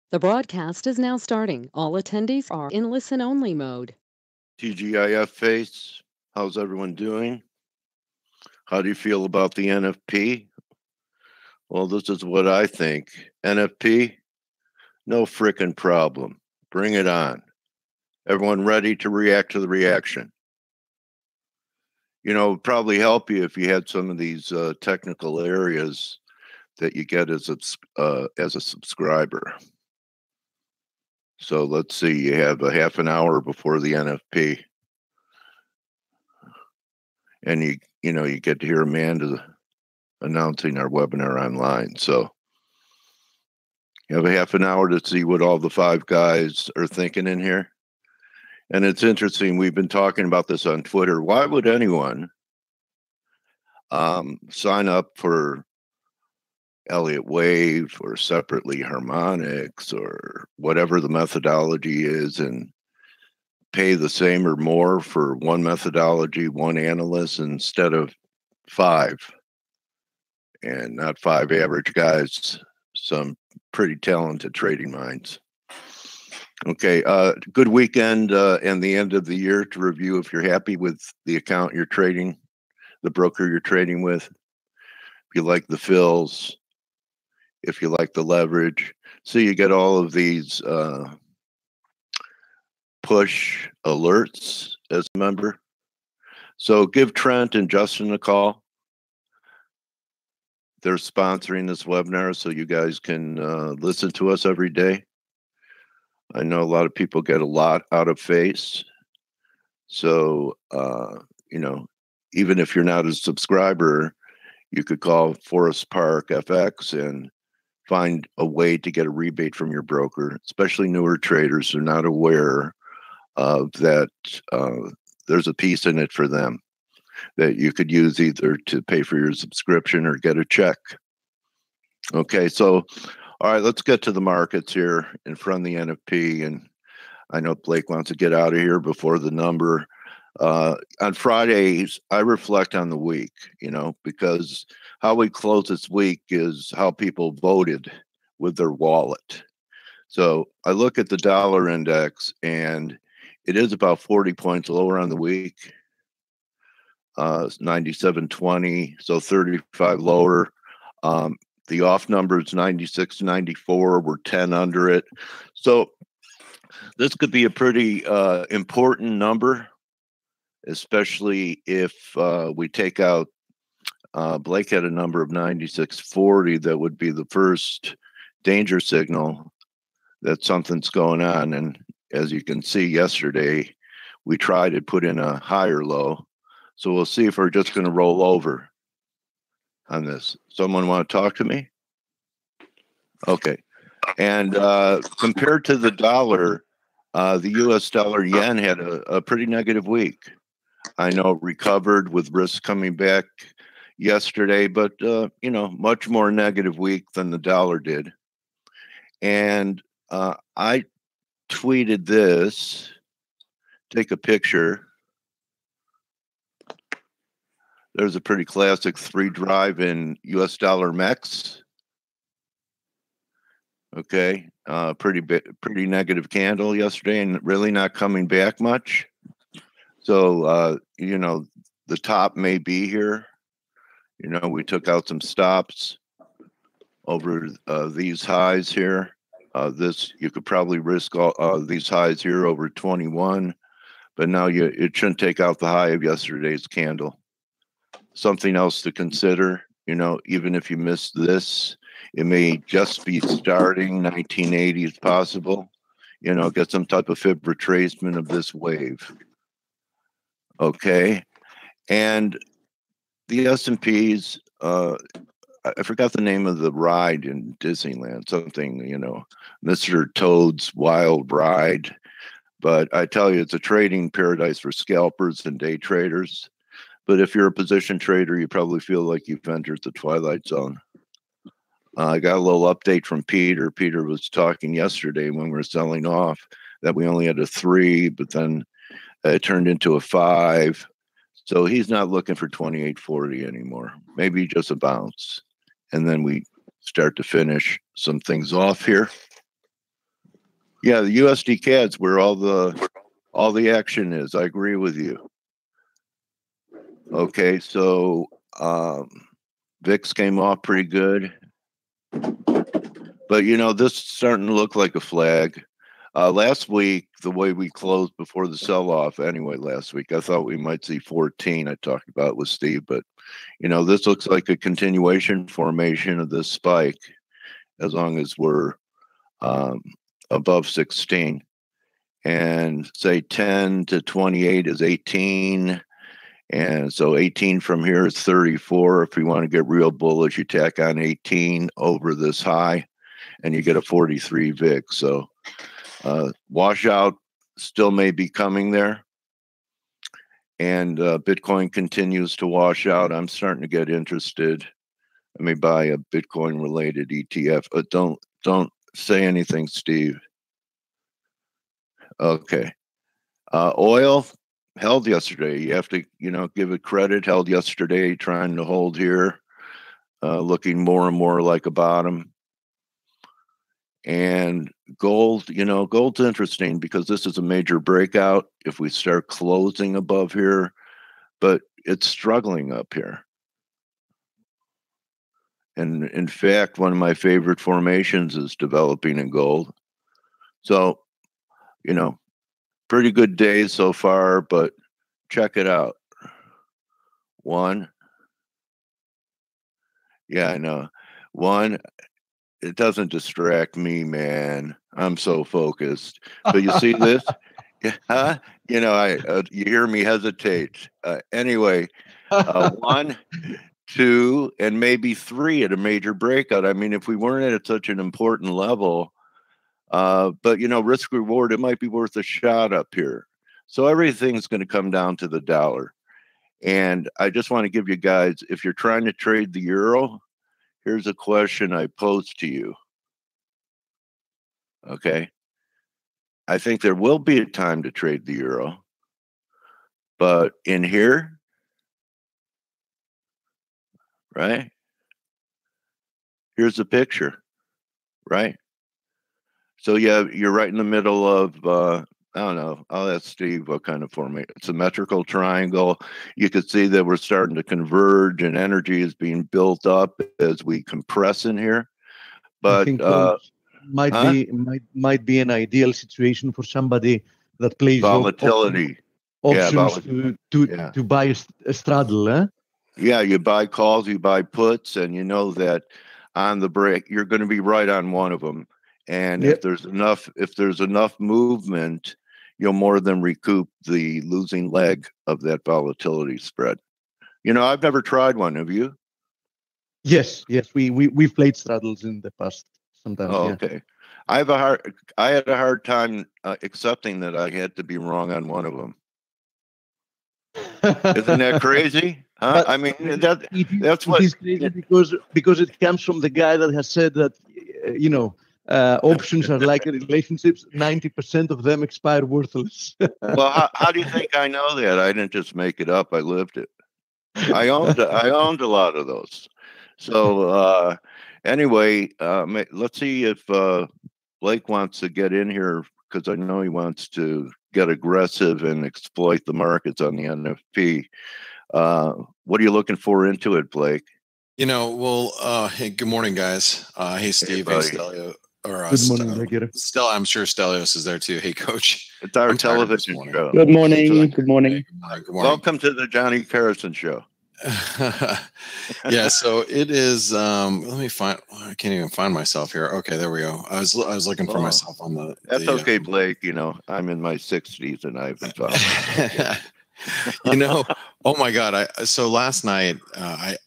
The broadcast is now starting. All attendees are in listen-only mode. TGIF face, how's everyone doing? How do you feel about the NFP? Well, this is what I think. NFP, no frickin' problem. Bring it on. Everyone ready to react to the reaction? You know, it'd probably help you if you had some of these technical areas that you get as a subscriber. So let's see, you have a half an hour before the NFP. And you get to hear Amanda announcing our webinar online. So you have a half an hour to see what all the five guys are thinking in here. And it's interesting, we've been talking about this on Twitter. Why would anyone sign up for Elliott Wave or separately harmonics or whatever the methodology is and pay the same or more for one methodology, one analyst instead of five? And not five average guys, some pretty talented trading minds. Okay, good weekend and the end of the year to review if you're happy with the account you're trading, the broker you're trading with, if you like the fills, if you like the leverage. So you get all of these push alerts as a member. So give Trent and Justin a call. They're sponsoring this webinar so you guys can listen to us every day. I know a lot of people get a lot out of face. So, even if you're not a subscriber, you could call Forest Park FX and find a way to get a rebate from your broker, especially newer traders who are not aware of that there's a piece in it for them that you could use either to pay for your subscription or get a check. Okay, so, all right, let's get to the markets here in front of the NFP. And I know Blake wants to get out of here before the number. On Fridays, I reflect on the week, because how we close this week is how people voted with their wallet. So I look at the dollar index, and it is about 40 points lower on the week. 97.20, so 35 lower. The off number is 96.94. We're 10 under it. So this could be a pretty important number, especially if we take out Blake had a number of 96.40. That would be the first danger signal that something's going on. And as you can see, yesterday we tried to put in a higher low. So we'll see if we're just going to roll over on this. Someone want to talk to me? Okay. And compared to the dollar, the U.S. dollar yen had a pretty negative week. I know it recovered with risk coming back yesterday, but, much more negative week than the dollar did. And I tweeted this, take a picture. There's a pretty classic 3-drive in U.S. dollar MEX. Okay, pretty negative candle yesterday, and really not coming back much. So the top may be here. We took out some stops over these highs here. This you could probably risk all these highs here over 21, but now it shouldn't take out the high of yesterday's candle. Something else to consider, even if you missed this, it may just be starting 1980 is possible, get some type of fib retracement of this wave. Okay. And the S&Ps, I forgot the name of the ride in Disneyland, something, Mr. Toad's Wild Ride. But I tell you, it's a trading paradise for scalpers and day traders. But if you're a position trader, you probably feel like you've entered the twilight zone. I got a little update from Peter. Peter was talking yesterday when we were selling off that we only had a 3, but then it turned into a 5. So he's not looking for 28.40 anymore. Maybe just a bounce. And then we start to finish some things off here. Yeah, the USD CAD's where all the action is. I agree with you. Okay, so VIX came off pretty good, but this is starting to look like a flag. Last week, the way we closed before the sell-off, anyway, last week, I thought we might see 14. I talked about with Steve, but this looks like a continuation formation of this spike, as long as we're above 16. And say 10 to 28 is 18. And so 18 from here is 34. If you want to get real bullish, you tack on 18 over this high and you get a 43 VIX. So washout still may be coming there. And Bitcoin continues to wash out. I'm starting to get interested. Let me buy a Bitcoin related ETF. But don't say anything, Steve. Okay. Oil held yesterday. You have to, give it credit. Held yesterday, trying to hold here, looking more and more like a bottom. And gold, gold's interesting because this is a major breakout if we start closing above here, but it's struggling up here. And in fact, one of my favorite formations is developing in gold. So, pretty good days so far, but check it out. One. Yeah, I know. One, it doesn't distract me, man. I'm so focused. But you see this? Huh? You hear me hesitate. Anyway, 1, 2, and maybe 3 at a major breakout. I mean, if we weren't at such an important level, but risk reward, it might be worth a shot up here. So everything's going to come down to the dollar. And I just want to give you guys, if you're trying to trade the euro, here's a question I pose to you. Okay. I think there will be a time to trade the euro, but in here, right? Here's the picture, right? So yeah, you're right in the middle of, I don't know, I'll ask Steve what kind of formation. Symmetrical triangle. You could see that we're starting to converge and energy is being built up as we compress in here. But I think might be an ideal situation for somebody that plays volatility options to buy a straddle. Yeah, you buy calls, you buy puts, and you know that on the break you're going to be right on one of them. And if there's enough movement, you'll more than recoup the losing leg of that volatility spread. I've never tried one. Have you? Yes, we've played straddles in the past sometimes. Oh, okay. I had a hard time accepting that I had to be wrong on one of them. Isn't that crazy? Huh? I mean, that's what is crazy because it comes from the guy that has said that options are like relationships. 90% of them expire worthless. Well, how do you think I know that? I didn't just make it up. I lived it. I owned a lot of those. So anyway, let's see if Blake wants to get in here, because I know he wants to get aggressive and exploit the markets on the NFP. What are you looking for into it, Blake? Hey, good morning, guys. Hey, Steve. Hey, Stelio. Good morning, Stella, I'm sure Stelios is there too. Hey, Coach. It's our television show. Good morning. Good morning. Good morning. Welcome to the Johnny Carson Show. Yeah, so it is. Let me find. I can't even find myself here. Okay, there we go. I was looking for myself on the. That's okay, Blake. I'm in my 60s and I haven't found. Oh my God! So last night, I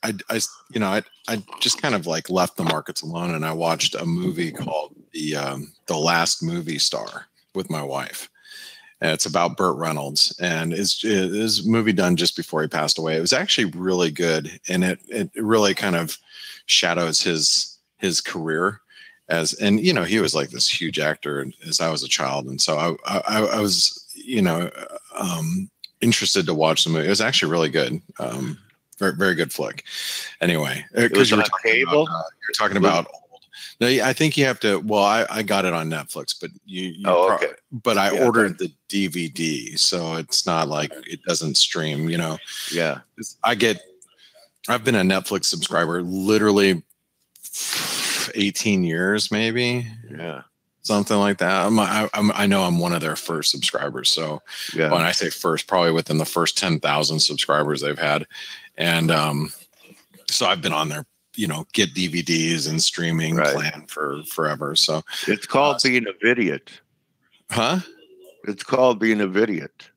just kind of like left the markets alone, and I watched a movie called The Last Movie Star with my wife. And it's about Burt Reynolds, and it's a movie done just before he passed away. It was actually really good, and it really kind of shadows his career he was like this huge actor as I was a child, and so I was interested to watch the movie. It was actually really good. Very, very good flick. Anyway, because you're talking about old. No, I think you have to. Well, I got it on Netflix, but Okay. but I ordered the DVD, so it's not like it doesn't stream. Yeah. I've been a Netflix subscriber literally 18 years, maybe. Yeah. Something like that. I know I'm one of their first subscribers. So Yeah. when I say first, probably within the first 10,000 subscribers they've had, and so I've been on their get DVDs and streaming plan for forever. So it's called being a idiot. Huh? It's called being a idiot.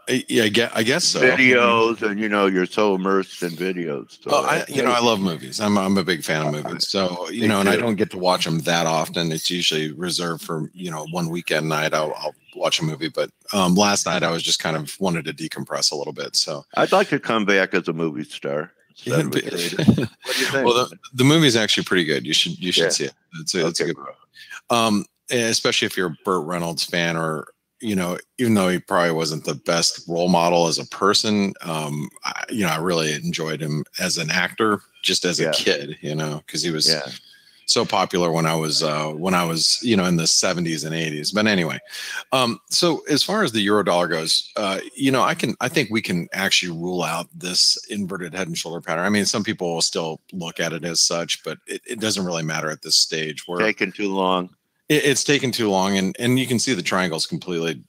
Yeah, I guess so. Videos, and you're so immersed in videos. So I love movies. I'm a big fan of movies. So and I don't get to watch them that often. It's usually reserved for 1 weekend night. I'll watch a movie. But last night I was just kind of wanted to decompress a little bit. So I'd like to come back as a movie star. What do you think? Well, the movie's actually pretty good. You should see it. It's a good. Especially if you're a Burt Reynolds fan, or even though he probably wasn't the best role model as a person, I really enjoyed him as an actor, just as a kid, because he was so popular when I was in the 70s and 80s. But anyway, so as far as the euro dollar goes, I think we can actually rule out this inverted head and shoulder pattern. I mean, some people will still look at it as such, but it doesn't really matter at this stage. We're taking too long. It's taken too long, and you can see the triangle's completely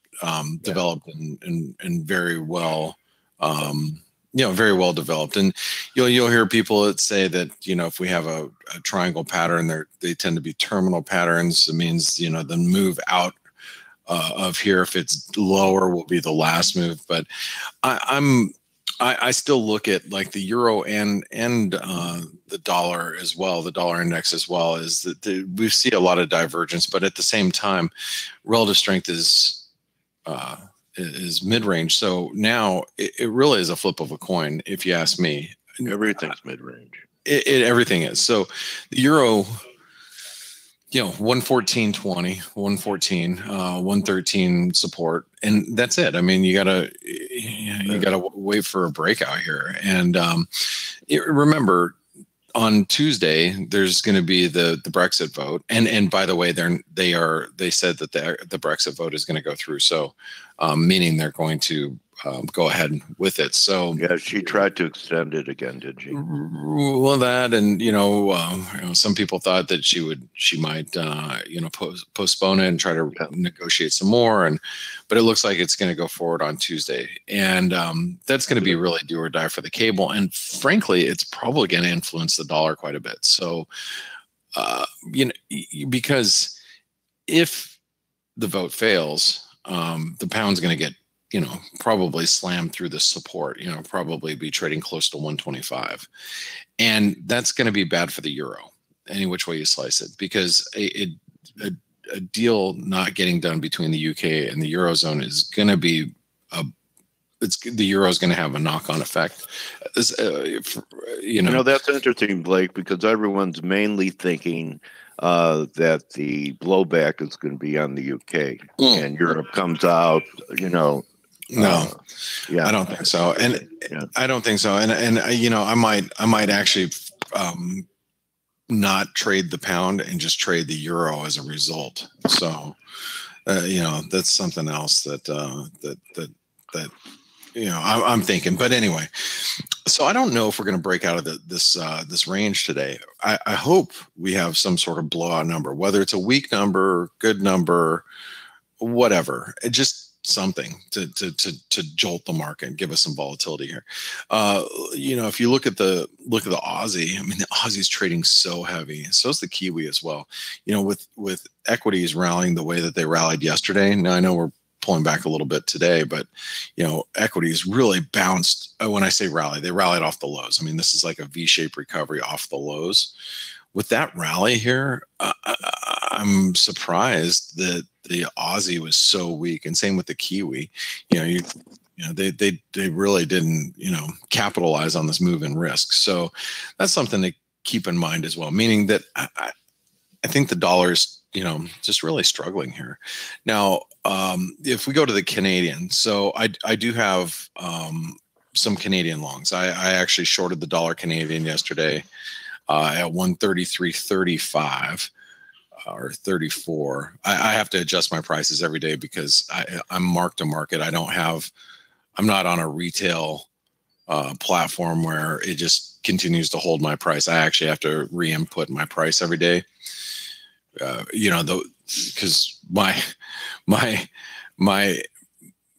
developed and very well, very well developed. And you'll hear people that say that if we have a triangle pattern, they tend to be terminal patterns. It means the move out of here, if it's lower, will be the last move. But I still look at like the euro and the dollar as well, the dollar index as well, is that we see a lot of divergence, but at the same time, relative strength is mid-range. So now it really is a flip of a coin, if you ask me. Everything's mid-range. Everything is. So the euro, 114.20, 114, 113 support, and that's it. I mean, you gotta wait for a breakout here. And remember, on Tuesday there's going to be the Brexit vote, and by the way, they said that the Brexit vote is going to go through. So, meaning they're going to go ahead with it. So yeah, she tried to extend it again, did she? Well, that, and some people thought that she might postpone it and try to negotiate some more, but it looks like it's going to go forward on Tuesday, and that's going to be really do or die for the cable. And frankly, it's probably going to influence the dollar quite a bit. So because if the vote fails, the pound's going to get probably slammed through the support, probably be trading close to 125. And that's going to be bad for the euro, any which way you slice it, because a deal not getting done between the UK and the Eurozone is going to be the euro is going to have a knock-on effect. That's interesting, Blake, because everyone's mainly thinking that the blowback is going to be on the UK and Europe comes out, No, I don't think so. And I don't think so. And I might actually not trade the pound and just trade the euro as a result. So, that's something else that I'm thinking. But anyway, so I don't know if we're going to break out of this range today. I hope we have some sort of blowout number, whether it's a weak number, good number, whatever. It just something to jolt the market and give us some volatility here. If you look at the Aussie, I mean, the Aussie's trading so heavy. So is the Kiwi as well. With equities rallying the way that they rallied yesterday. Now I know we're pulling back a little bit today, but equities really bounced. When I say rally, they rallied off the lows. I mean, this is like a V-shaped recovery off the lows. With that rally here, I'm surprised that the Aussie was so weak, and same with the Kiwi. They really didn't capitalize on this move in risk. So that's something to keep in mind as well. Meaning that I think the dollar's just really struggling here. Now, if we go to the Canadian, so I do have some Canadian longs. I actually shorted the dollar Canadian yesterday. at 133.35 or 34. I have to adjust my prices every day because I'm mark to market. I'm not on a retail platform where it just continues to hold my price. I actually have to re-input my price every day. Because my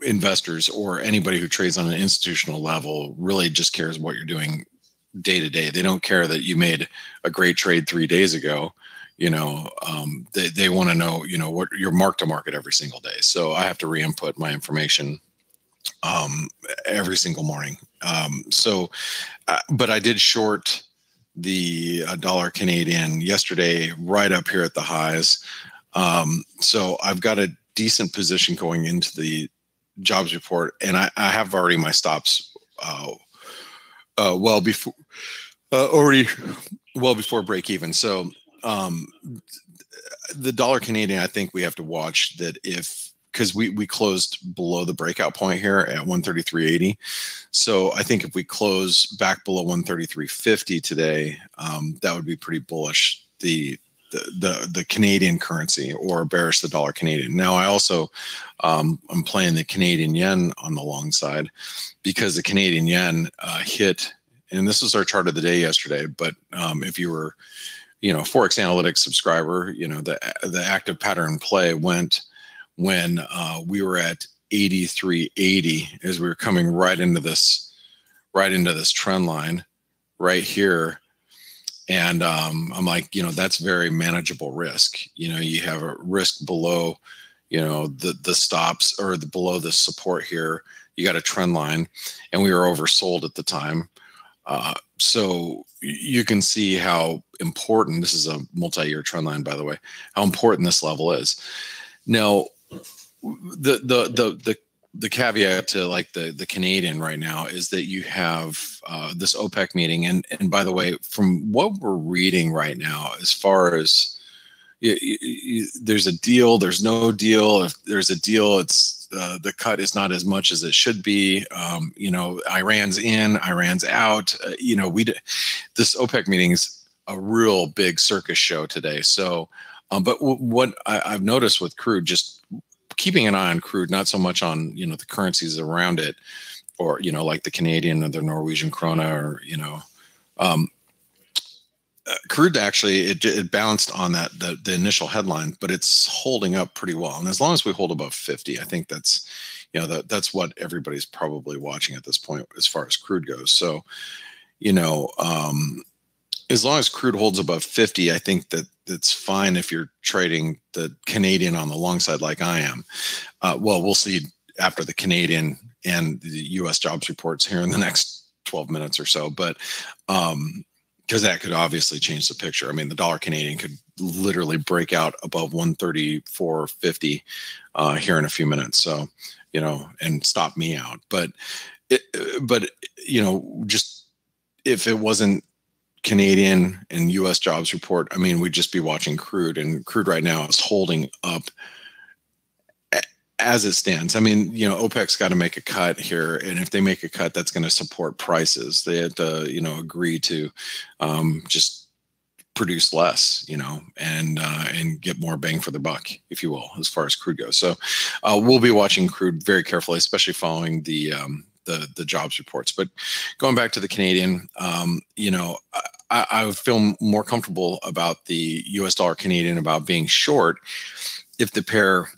investors or anybody who trades on an institutional level really just cares what you're doing day to day. They don't care that you made a great trade 3 days ago. They want to know, what your mark to market every single day. So I have to re-input my information every single morning. But I did short the dollar Canadian yesterday right up here at the highs. So I've got a decent position going into the jobs report, and I have already my stops well before break even. So the dollar Canadian, I think we have to watch that because we closed below the breakout point here at 133.80. So I think if we close back below 133.50 today, that would be pretty bullish the Canadian currency, or bearish the dollar Canadian. Now I also I'm playing the Canadian yen on the long side because the Canadian yen hit, and this was our chart of the day yesterday. But if you were ForexAnalytix subscriber, the active pattern play went when we were at 83.80 as we were coming right into this trend line right here. And I'm like, that's very manageable risk. You have a risk below, the stops, or below the support here. You got a trend line, and we were oversold at the time. So you can see how important, this is a multi-year trend line, by the way, how important this level is. Now, the caveat to like the Canadian right now is that you have this OPEC meeting, and by the way, from what we're reading right now, as far as there's a deal, there's no deal. If there's a deal, it's the cut is not as much as it should be. Iran's in, Iran's out. This OPEC meeting is a real big circus show today. So, but what I've noticed with crude, just keeping an eye on crude, not so much on the currencies around it, or like the Canadian or the Norwegian krona, or crude actually it bounced on the initial headline, but it's holding up pretty well. And as long as we hold above 50, I think that's that's what everybody's probably watching at this point as far as crude goes. So as long as crude holds above 50, I think that's fine if you're trading the Canadian on the long side like I am. Well, we'll see after the Canadian and the U.S. jobs reports here in the next 12 minutes or so. But because that could obviously change the picture. I mean, the dollar Canadian could literally break out above 134.50 here in a few minutes. So, and stop me out. But just if it wasn't Canadian and U.S. jobs report, I mean, we'd just be watching crude, and crude right now is holding up as it stands. I mean, OPEC's got to make a cut here, and if they make a cut, that's going to support prices. They have to, agree to just produce less, and get more bang for the buck, if you will, as far as crude goes. So we'll be watching crude very carefully, especially following the jobs reports. But going back to the Canadian, I would feel more comfortable about the U.S. dollar Canadian about being short if the pair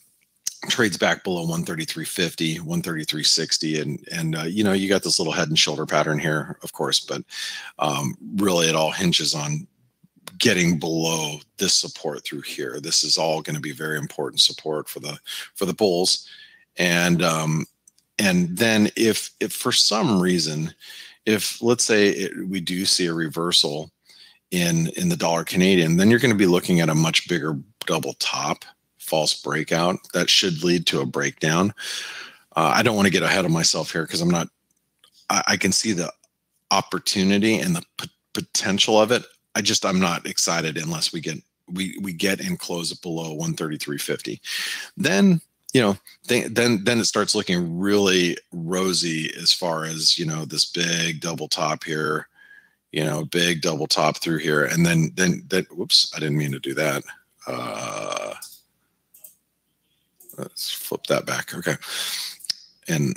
trades back below 133.50, 133.60, and you got this little head and shoulder pattern here, of course, but really it all hinges on getting below this support through here. This is all going to be very important support for the bulls, and then if for some reason, if let's say we do see a reversal in the dollar Canadian, then you're going to be looking at a much bigger double top, false breakout that should lead to a breakdown. I don't want to get ahead of myself here because I can see the opportunity and the potential of it. I'm not excited unless we get and close it below 133.50. Then then it starts looking really rosy as far as this big double top here, you know, big double top through here. And then, whoops, I didn't mean to do that. Let's flip that back. Okay. And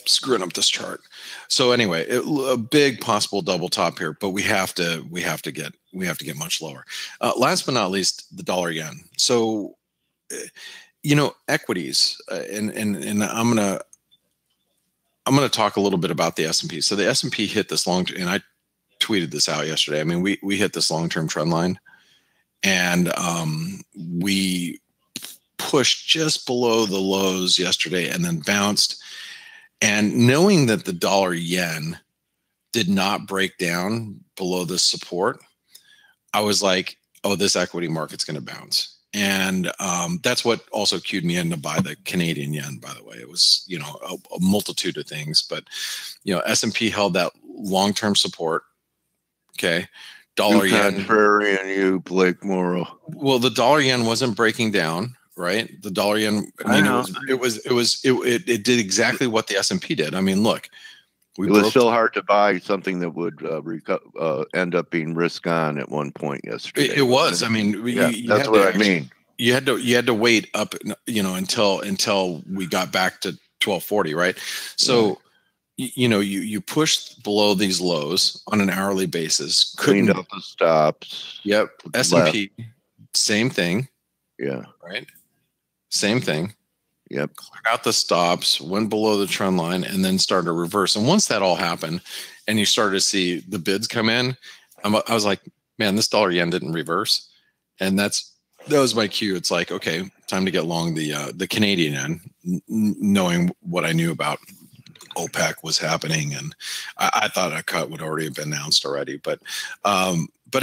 screwing up this chart. So anyway, a big possible double top here, but we have to get much lower. Last but not least, the dollar yen. So, you know, equities, and I'm gonna talk a little bit about the S&P. So the S&P hit this and I tweeted this out yesterday. I mean, we hit this long-term trend line, and we pushed just below the lows yesterday and then bounced. And knowing that the dollar yen did not break down below this support, I was like, oh, this equity market's going to bounce. And that's what also cued me in to buy the Canadian yen, by the way. It was, you know, a multitude of things, but, you know, S&P held that long-term support. Okay. Dollar yen. Contrarian you, Blake Morrow. Well, the dollar yen wasn't breaking down, right? The dollar yen, I mean, it did exactly what the S&P did. I mean, look, it was still hard to buy something that would end up being risk on at one point yesterday. It was. I mean, that's what I mean. You had to wait up, you know, until we got back to 1240, right? So, you know, you pushed below these lows on an hourly basis. Cleaned up the stops. Yep. S&P, same thing. Yeah. Right. Same thing. Yep. Cleared out the stops, went below the trend line, and then started to reverse. And once that all happened, and you started to see the bids come in, I was like, man, this dollar yen didn't reverse, and that was my cue. It's like, okay, time to get long the Canadian yen, knowing what I knew about OPEC was happening, and I thought a cut would already have been announced already. But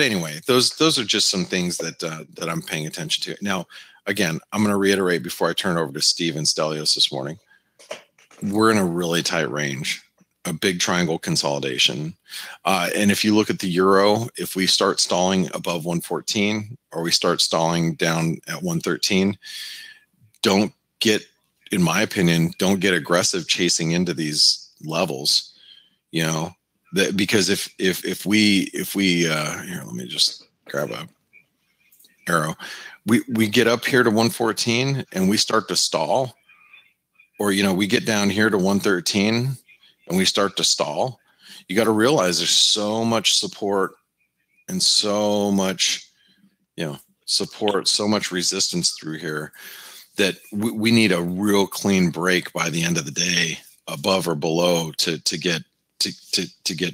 anyway, those are just some things that I'm paying attention to now. Again, I'm going to reiterate before I turn it over to Steve and Stelios this morning. We're in a really tight range, a big triangle consolidation. And if you look at the euro, if we start stalling above 114 or we start stalling down at 113, in my opinion, don't get aggressive chasing into these levels, you know, because if we here, let me just grab a arrow. We get up here to 114 and we start to stall, or, you know, we get down here to 113 and we start to stall. You got to realize there's so much support and so much, you know, support, so much resistance through here that we need a real clean break by the end of the day, above or below, to get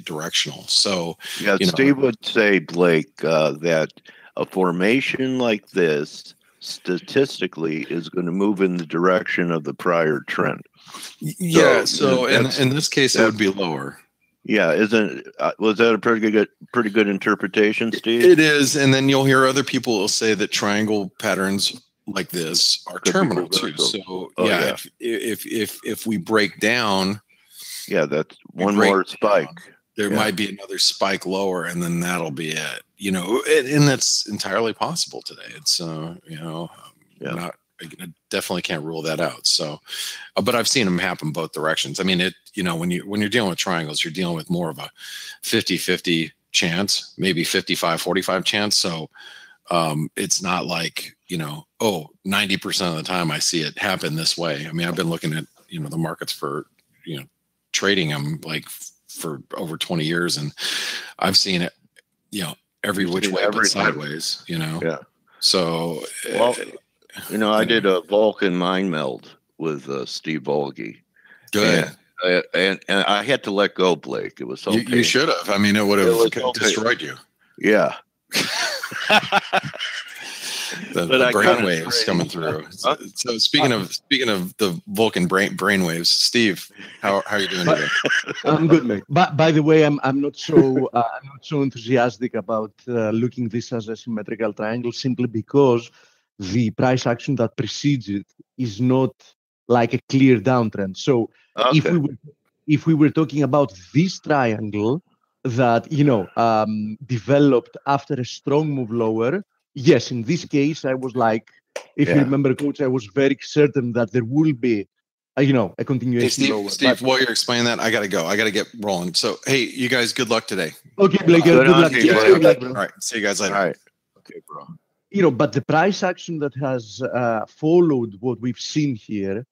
directional. So yeah, Steve would say, Blake, that a formation like this statistically is going to move in the direction of the prior trend. Yeah. So in this case, it would be lower. Yeah. Was that a pretty good interpretation, Steve? It is. And then you'll hear other people will say that triangle patterns like this are terminal too. So if we break down, that's one more spike. There might be another spike lower, and then that'll be it. You know, and that's entirely possible today. It's you know, I definitely can't rule that out. So, but I've seen them happen both directions. I mean, you know, when you're dealing with triangles, you're dealing with more of a 50-50 chance, maybe 55-45 chance. So it's not like, you know, 90% of the time I see it happen this way. I mean, I've been looking at, you know, the markets for, you know, trading them like for over 20 years, and I've seen it, you know, every which way but sideways, you know. Yeah. So, well, you know, I did a Vulcan mind meld with Steve Volge. Good. And I had to let go, Blake. It was so you should have. I mean, it would have destroyed you. Yeah. the brainwaves coming through. So speaking of the Vulcan brainwaves, Steve, how are you doing today? I'm good, mate. But by the way, I'm not so enthusiastic about looking this as a symmetrical triangle, simply because the price action that precedes it is not like a clear downtrend. So if we were talking about this triangle that, you know, developed after a strong move lower, yes, in this case, I was like, if you remember, Coach, I was very certain that there will be a continuation Hey, lower. Steve, while you're explaining that, I got to go. I got to get rolling. So, hey, you guys, good luck today. Okay, Blake, Good good luck. on you, Good Blake. luck, bro. All right. See you guys later. All right. Okay, bro. But the price action that has followed what we've seen here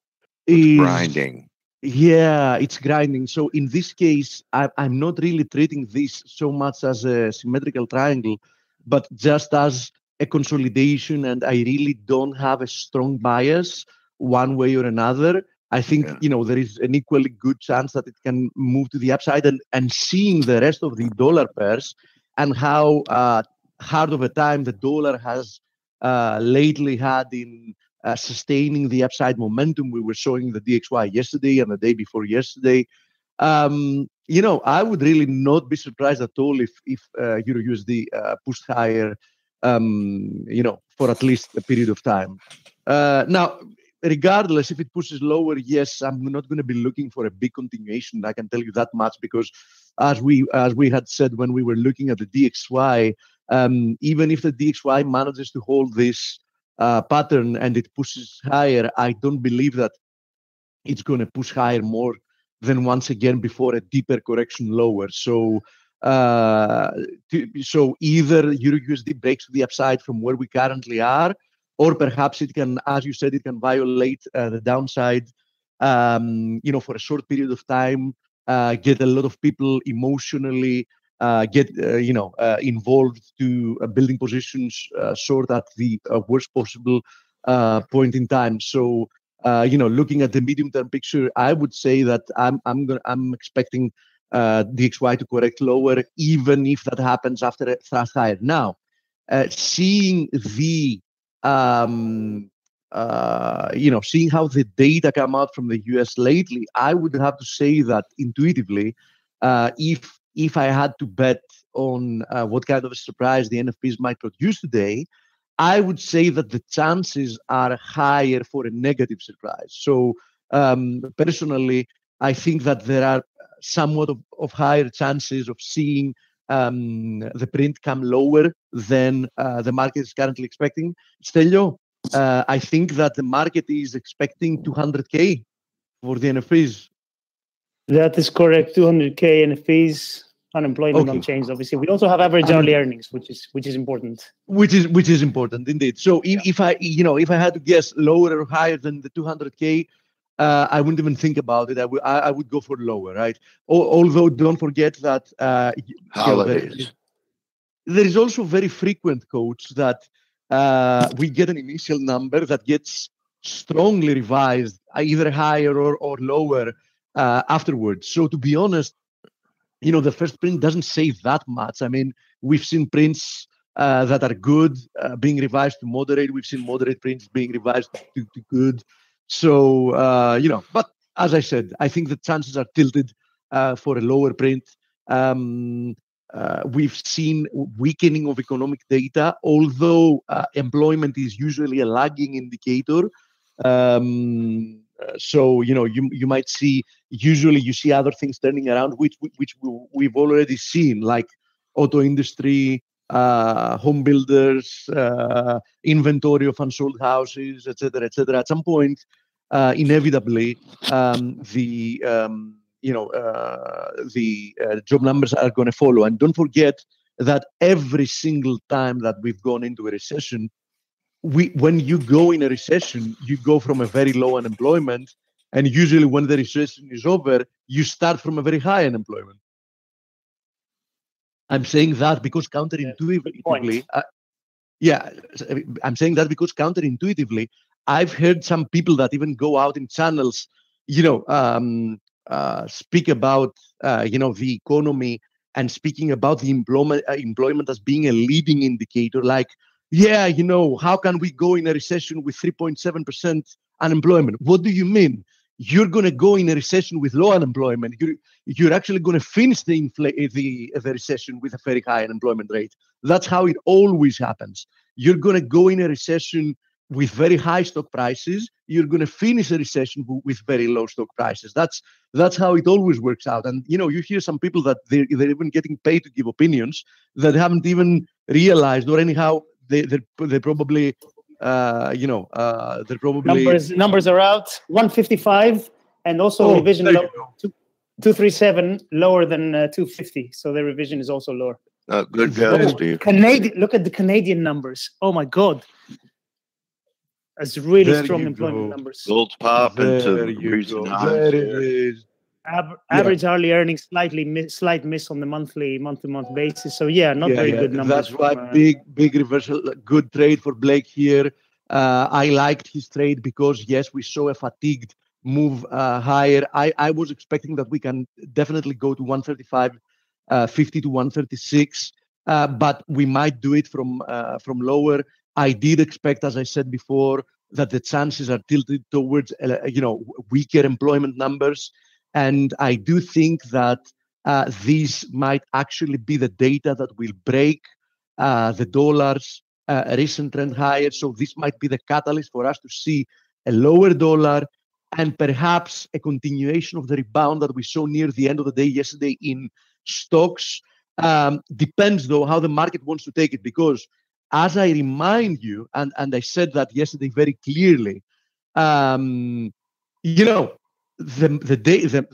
It's is grinding. Yeah, it's grinding. So in this case, I'm not really treating this so much as a symmetrical triangle, but just as a consolidation. And I really don't have a strong bias one way or another. I think, there is an equally good chance that it can move to the upside, and seeing the rest of the dollar pairs and how hard of a time the dollar has lately had in sustaining the upside momentum we were showing the DXY yesterday and the day before yesterday. I would really not be surprised at all if Euro USD pushed higher, for at least a period of time. Now, regardless if it pushes lower, yes, I'm not going to be looking for a big continuation. I can tell you that much, because as we had said when we were looking at the DXY, even if the DXY manages to hold this pattern and it pushes higher, I don't believe that it's going to push higher more than once again before a deeper correction lower. So so either Euro USD breaks to the upside from where we currently are, or perhaps it can, as you said, it can violate the downside, for a short period of time, get a lot of people emotionally get involved to building positions short at the worst possible point in time. So looking at the medium-term picture, I would say that I'm expecting DXY to correct lower, even if that happens after a thrust higher. Now, seeing the seeing how the data come out from the US lately, I would have to say that intuitively, if I had to bet on what kind of a surprise the NFPs might produce today, I would say that the chances are higher for a negative surprise. So personally, I think that there are somewhat of higher chances of seeing the print come lower than the market is currently expecting. Stelio, I think that the market is expecting 200K for the NFPs. That is correct. 200K NFPs. Unemployment unchanged. Obviously, we also have average hourly earnings, which is important. Which is important indeed. So if I had to guess lower or higher than the 200K, I wouldn't even think about it. I would go for lower, right? Although don't forget that there is also very frequent quotes that we get an initial number that gets strongly revised, either higher or lower afterwards. So to be honest, the first print doesn't say that much. I mean, we've seen prints that are good being revised to moderate. We've seen moderate prints being revised to good. So, but as I said, I think the chances are tilted for a lower print. We've seen weakening of economic data, although employment is usually a lagging indicator. So you might see, usually you see other things turning around, which we've already seen, like auto industry, home builders, inventory of unsold houses, etc., etc. At some point, inevitably, the job numbers are going to follow. And don't forget that every single time that we've gone into a recession, when you go in a recession, you go from a very low unemployment, and usually when the recession is over, you start from a very high unemployment. I'm saying that because counterintuitively, I'm saying that because counterintuitively, I've heard some people that even go out in channels, speak about, the economy and speaking about the employment as being a leading indicator, like, how can we go in a recession with 3.7% unemployment? What do you mean? You're going to go in a recession with low unemployment. You're actually going to finish the recession with a very high unemployment rate. That's how it always happens. You're going to go in a recession with very high stock prices. You're going to finish a recession with very low stock prices. That's how it always works out. And you hear some people that they're even getting paid to give opinions that haven't even realized, or anyhow they're probably they're probably numbers are out. 155 And also revision there you lower, go. 237 lower than 250. So the revision is also lower. Good guess, Very Steve. Canadian, look at the Canadian numbers. Oh my God. That's really There strong you employment go. numbers. Gold's popping to There you recent go. highs There it there. is. Average hourly earnings slight miss on the month-to-month basis. So yeah, not very good numbers. That's why big reversal, good trade for Blake here. I liked his trade because yes, we saw a fatigued move higher. I was expecting that we can definitely go to 135, 50 to 136, but we might do it from lower. I did expect, as I said before, that the chances are tilted towards weaker employment numbers. And I do think that these might actually be the data that will break the dollar's recent trend higher. So this might be the catalyst for us to see a lower dollar and perhaps a continuation of the rebound that we saw near the end of the day yesterday in stocks. Depends, though, how the market wants to take it, because as I remind you, and I said that yesterday very clearly, the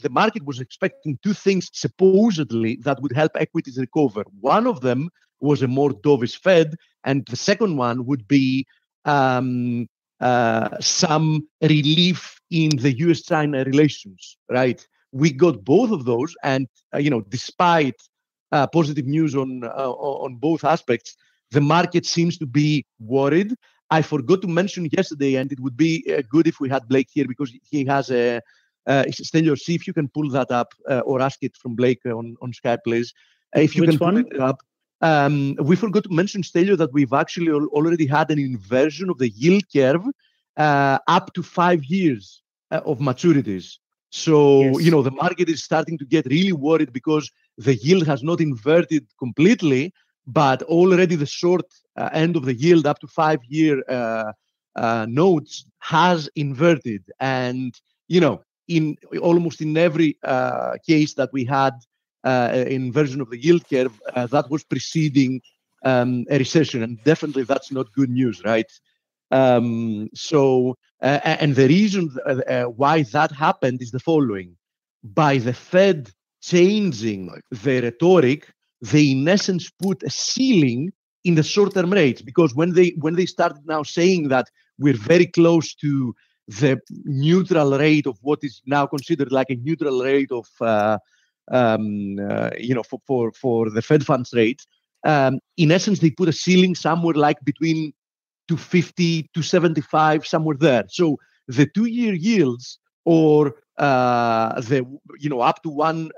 market was expecting two things supposedly that would help equities recover. One of them was a more dovish Fed, and the second one would be some relief in the U.S.-China relations. Right? We got both of those, and despite positive news on both aspects, the market seems to be worried. I forgot to mention yesterday, and it would be good if we had Blake here because he has a. Stelio, see if you can pull that up or ask it from Blake on Skype, please. If you Which can pull one? it up. We forgot to mention, Stelio, that we've actually already had an inversion of the yield curve up to 5 years of maturities. So, Yes. the market is starting to get really worried because the yield has not inverted completely, but already the short end of the yield up to 5-year notes has inverted. And, in almost in every case that we had inversion of the yield curve, that was preceding a recession, and definitely that's not good news, right? And the reason why that happened is the following: by the Fed changing the rhetoric, they in essence put a ceiling in the short-term rates, because when they started now saying that we're very close to the neutral rate of what is now considered like a neutral rate of for the Fed funds rate, in essence they put a ceiling somewhere like between 250 to 75, somewhere there. So the 2-year yields or the up to 1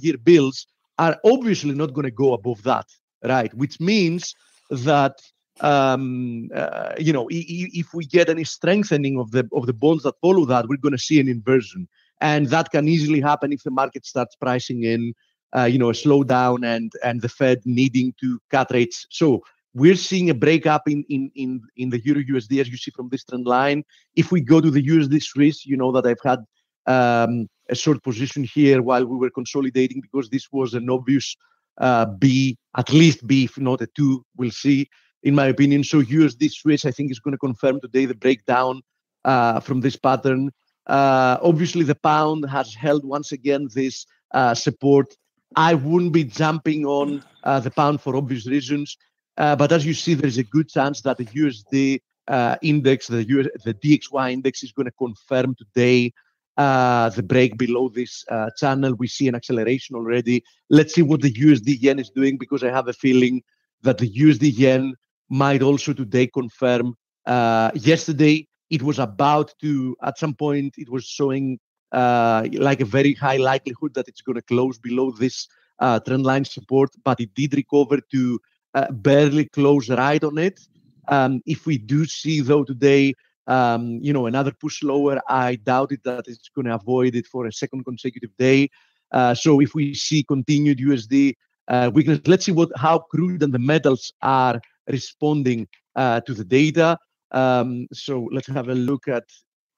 year bills are obviously not going to go above that, right? Which means that if we get any strengthening of the bonds that follow that, we're going to see an inversion, and that can easily happen if the market starts pricing in a slowdown and the Fed needing to cut rates. So we're seeing a breakup in the Euro USD, as you see from this trend line. If we go to the USD Swiss, you know that I've had a short position here while we were consolidating, because this was an obvious B, at least B, if not a 2, we'll see, in my opinion. So USD Swiss, I think, is going to confirm today the breakdown from this pattern. Obviously, the pound has held once again this support. I wouldn't be jumping on the pound for obvious reasons. But as you see, there's a good chance that the USD index, the DXY index, is going to confirm today the break below this channel. We see an acceleration already. Let's see what the USD yen is doing, because I have a feeling that the USD yen might also today confirm. Yesterday, it was about to, at some point, it was showing like a very high likelihood that it's going to close below this trend line support, but it did recover to barely close right on it. If we do see, though, today, another push lower, I doubt it that it's going to avoid it for a second consecutive day. So if we see continued USD weakness, let's see how crude and the metals are responding to the data. So let's have a look at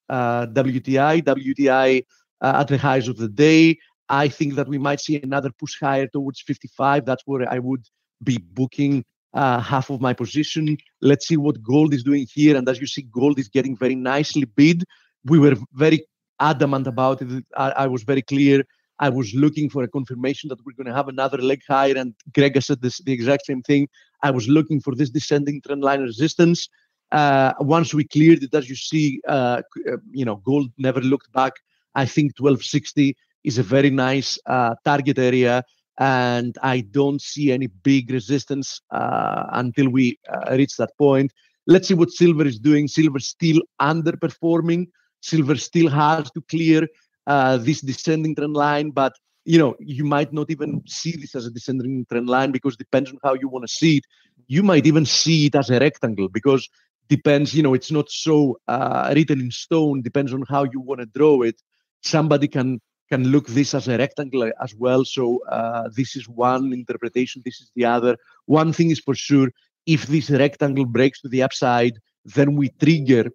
WTI. WTI at the highs of the day. I think that we might see another push higher towards 55. That's where I would be booking half of my position. Let's see what gold is doing here. And as you see, gold is getting very nicely bid. We were very adamant about it. I was very clear. I was looking for a confirmation that we're going to have another leg higher, and Greg has said the exact same thing. I was looking for this descending trend line resistance. Once we cleared it, as you see, gold never looked back. I think 1260 is a very nice target area, and I don't see any big resistance until we reach that point. Let's see what silver is doing. Silver still underperforming. Silver still has to clear this descending trend line, but you might not even see this as a descending trend line, because it depends on how you want to see it. You might even see it as a rectangle, because depends, it's not so written in stone, depends on how you want to draw it. Somebody can look this as a rectangle as well. So this is one interpretation, this is the other. One thing is for sure, if this rectangle breaks to the upside, then we trigger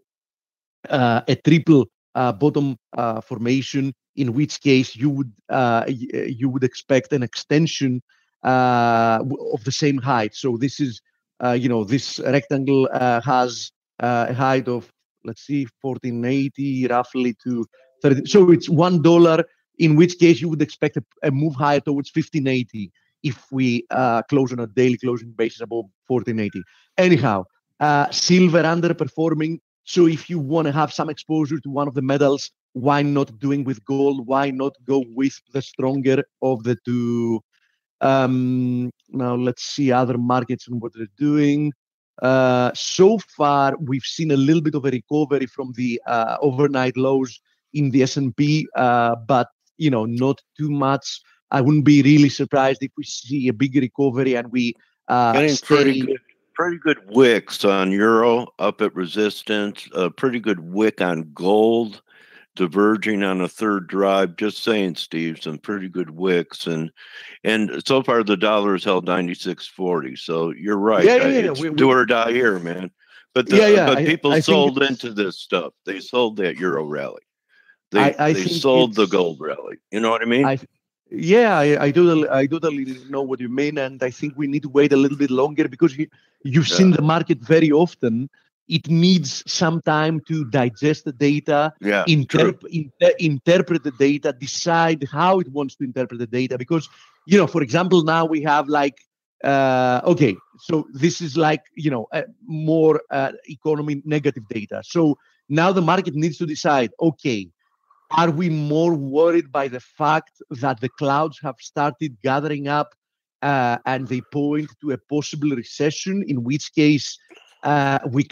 a triple bottom formation, in which case you would expect an extension of the same height. So this is, this rectangle has a height of, let's see, 1480 roughly to 30. So it's $1, in which case you would expect a move higher towards 1580 if we close on a daily closing basis above 1480. Anyhow, silver underperforming. So if you want to have some exposure to one of the metals, why not doing with gold? Why not go with the stronger of the two? Now let's see other markets and what they're doing. So far, we've seen a little bit of a recovery from the overnight lows in the S&P, but not too much. I wouldn't be really surprised if we see a big recovery and we getting pretty good wicks on euro up at resistance. Pretty good wick on gold, diverging on a third drive. Just saying, Steve, some pretty good wicks, and so far the dollar has held 96.40. So you're right. It's do or die here, man. But people sold into this stuff. They sold that euro rally. They sold the gold rally. You know what I mean? I totally know what you mean, and I think we need to wait a little bit longer, because you've seen the market very often. It needs some time to digest the data, interpret the data, decide how it wants to interpret the data. Because, for example, now we have so this is more economy negative data. So now the market needs to decide, okay, are we more worried by the fact that the clouds have started gathering up and they point to a possible recession, in which case we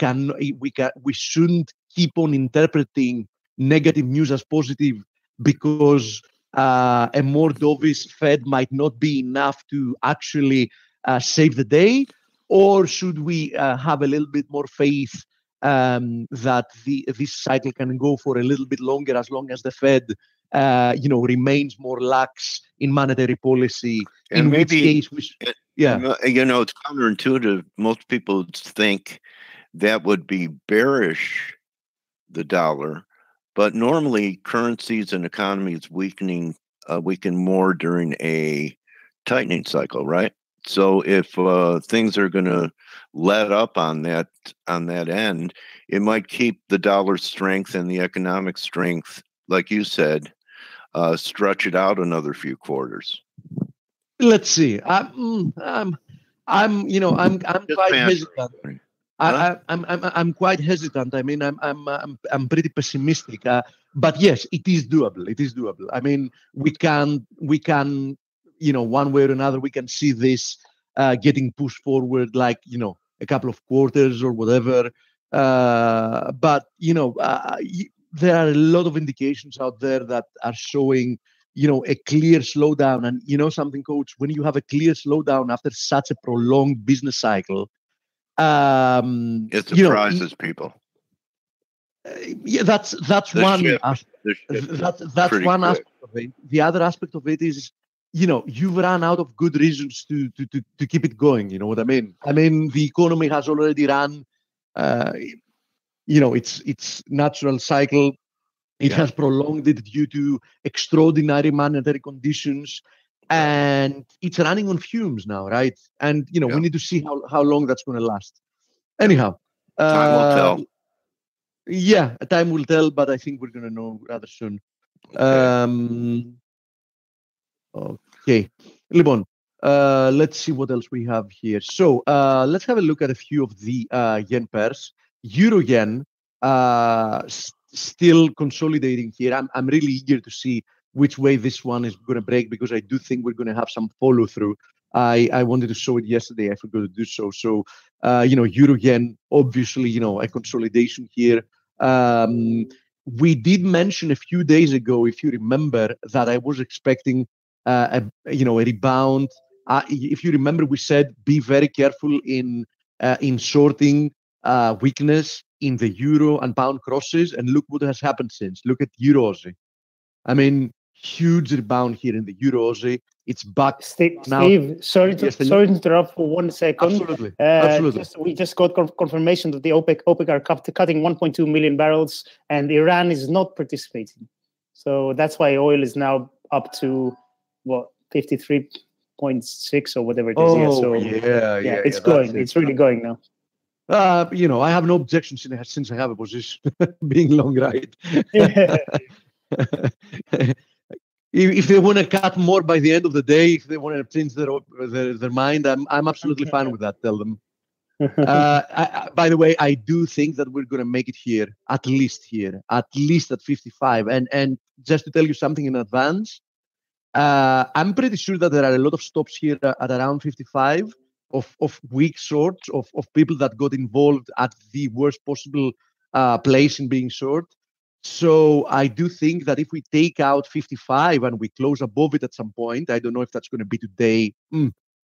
shouldn't keep on interpreting negative news as positive, because a more dovish Fed might not be enough to actually save the day? Or should we have a little bit more faith that this cycle can go for a little bit longer, as long as the Fed remains more lax in monetary policy? And in maybe, which case it's counterintuitive. Most people think that would be bearish the dollar, but normally currencies and economies weaken more during a tightening cycle, right? So if things are going to let up on that end, it might keep the dollar strength and the economic strength, like you said, stretch it out another few quarters. Let's see. I'm quite hesitant. I'm quite hesitant. I mean, I'm pretty pessimistic. But yes, it is doable. It is doable. I mean, we can, one way or another, we can see this getting pushed forward, a couple of quarters or whatever. But there are a lot of indications out there that are showing, a clear slowdown. And something, Coach, when you have a clear slowdown after such a prolonged business cycle, it surprises people. That's one aspect. That's one aspect of it. The other aspect of it is, you've run out of good reasons to keep it going. You know what I mean? I mean, the economy has already run, its natural cycle. It has prolonged it due to extraordinary monetary conditions, and it's running on fumes now, right? And we need to see how long that's going to last. Anyhow, time will tell. Yeah, time will tell, but I think we're going to know rather soon. Okay. Okay. Λοιπόν, let's see what else we have here. So let's have a look at a few of the yen pairs. Euro yen still consolidating here. I'm really eager to see which way this one is going to break because I do think we're going to have some follow through. I wanted to show it yesterday. I forgot to do so. So, Euro yen, obviously, a consolidation here. We did mention a few days ago, if you remember, that I was expecting a rebound. If you remember, we said be very careful in sorting weakness in the euro and pound crosses, and look what has happened since. Look at euro Aussie. I mean, huge rebound here in the euro Aussie. It's back now. Steve, sorry to interrupt for 1 second. Absolutely. Absolutely. We just got confirmation that the OPEC are cutting 1.2 million barrels, and Iran is not participating. So that's why oil is now up to what 53.6 or whatever it is. Oh, yeah, it's going. It's really going now. I have no objection since I have a position being long, right? If they want to cut more by the end of the day, if they want to change their mind, I'm absolutely fine with that. Tell them. By the way, I do think that we're going to make it here, at least at 55. And just to tell you something in advance, I'm pretty sure that there are a lot of stops here at around 55 of weak shorts, of people that got involved at the worst possible place in being short. So I do think that if we take out 55 and we close above it at some point, I don't know if that's going to be today,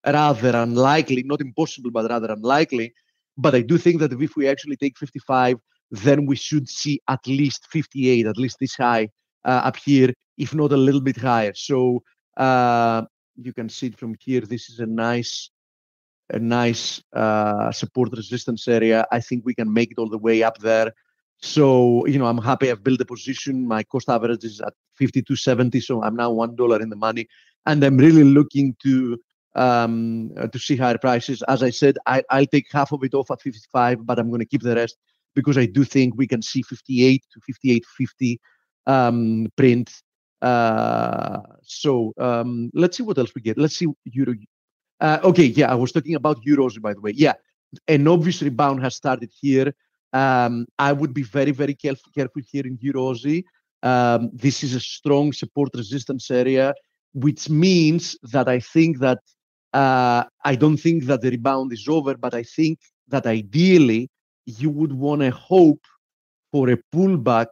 rather unlikely, not impossible, but rather unlikely. But I do think that if we actually take 55, then we should see at least 58, at least this high up here, if not a little bit higher. So you can see it from here. This is a nice support resistance area. I think we can make it all the way up there. So, I'm happy I've built a position. My cost average is at 52.70, so I'm now $1 in the money. And I'm really looking to see higher prices. As I said, I'll take half of it off at 55, but I'm going to keep the rest because I do think we can see 58 to 58.50 print. So let's see what else we get. Let's see euro. Okay, yeah, I was talking about euros, by the way. Yeah, an obvious rebound has started here. I would be very, very careful here in euro Aussie. This is a strong support resistance area, which means that I think that I don't think that the rebound is over, but I think that ideally you would want to hope for a pullback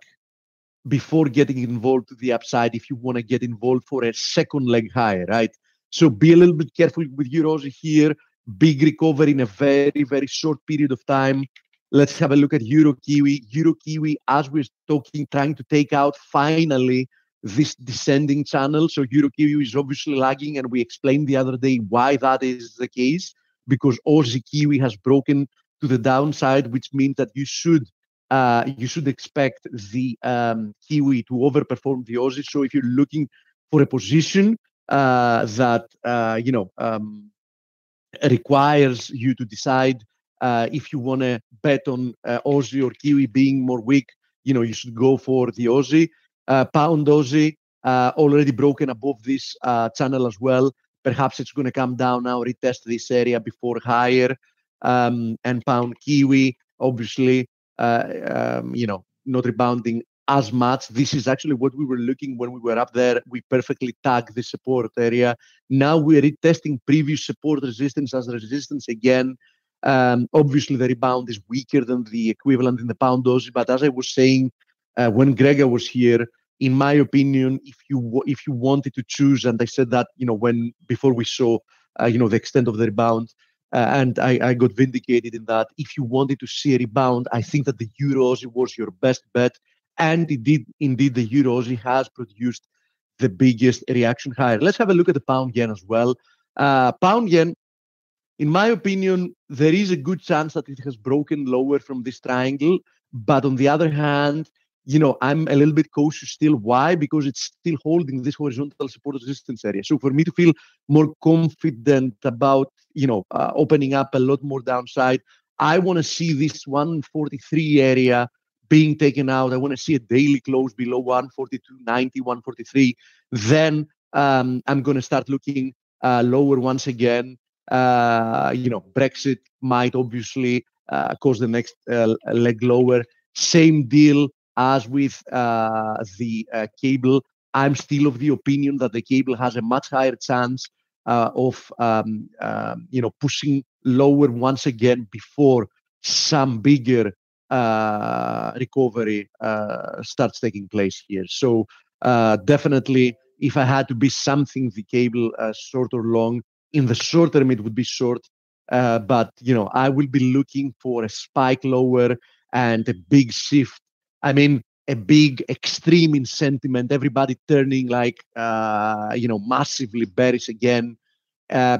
before getting involved to the upside if you want to get involved for a second leg higher, right? So be a little bit careful with euro Aussie here. Big recovery in a very, very short period of time. Let's have a look at Euro Kiwi. Euro Kiwi, as we're talking, trying to take out finally this descending channel. So Euro Kiwi is obviously lagging, and we explained the other day why that is the case, because Aussie Kiwi has broken to the downside, which means that you should expect the Kiwi to overperform the Aussie. So if you're looking for a position that requires you to decide if you want to bet on Aussie or Kiwi being more weak, you should go for the Aussie. Pound Aussie already broken above this channel as well. Perhaps it's going to come down now, retest this area before higher. And Pound Kiwi, obviously, not rebounding as much. This is actually what we were looking when we were up there. We perfectly tagged the support area. Now we're retesting previous support resistance as resistance again. Obviously, the rebound is weaker than the equivalent in the Pound Aussie. But as I was saying when Gregor was here, in my opinion, if you wanted to choose, and I said that before we saw the extent of the rebound, and I got vindicated in that. If you wanted to see a rebound, I think that the Euro Aussie was your best bet, and indeed the Euro Aussie has produced the biggest reaction higher. Let's have a look at the Pound Yen as well. Pound Yen. In my opinion, there is a good chance that it has broken lower from this triangle. But on the other hand, I'm a little bit cautious still. Why? Because it's still holding this horizontal support resistance area. So for me to feel more confident about, opening up a lot more downside, I want to see this 143 area being taken out. I want to see a daily close below 142.90, 143. Then I'm going to start looking lower once again. Brexit might obviously cause the next leg lower. Same deal as with the cable. I'm still of the opinion that the cable has a much higher chance of pushing lower once again before some bigger recovery starts taking place here. So definitely, if I had to be something, the cable short or long, in the short term it would be short. But I will be looking for a spike lower and a big shift. I mean, a big extreme in sentiment, everybody turning like massively bearish again,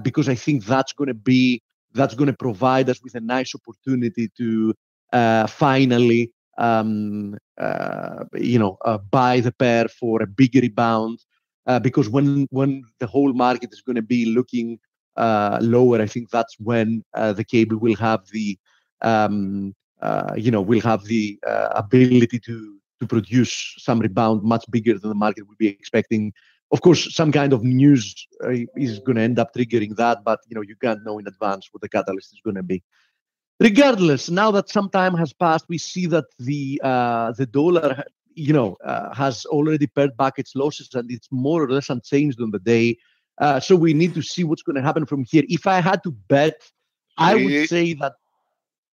because I think that's going to provide us with a nice opportunity to finally buy the pair for a big rebound. Because when the whole market is going to be looking lower, I think that's when the cable will have the ability to produce some rebound much bigger than the market will be expecting. Of course, some kind of news is going to end up triggering that, but you can't know in advance what the catalyst is going to be. Regardless, now that some time has passed, we see that the dollar, has already pared back its losses, and it's more or less unchanged on the day. So we need to see what's going to happen from here. If I had to bet, I would say that.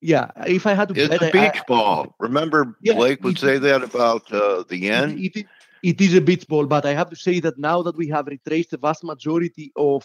Yeah, if I had to bet, it's a beach ball. Remember, Blake would say that about the yen. It is a beach ball, but I have to say that now that we have retraced the vast majority of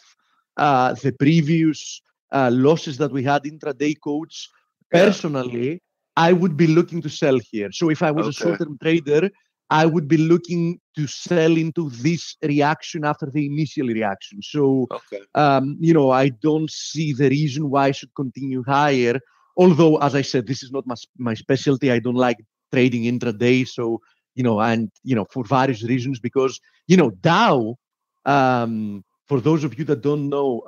the previous losses that we had intraday, coach, personally, I would be looking to sell here. So if I was a short-term trader, I would be looking to sell into this reaction after the initial reaction. So, I don't see the reason why I should continue higher. Although, as I said, this is not my specialty. I don't like trading intraday. So, for various reasons, because, Dow, for those of you that don't know,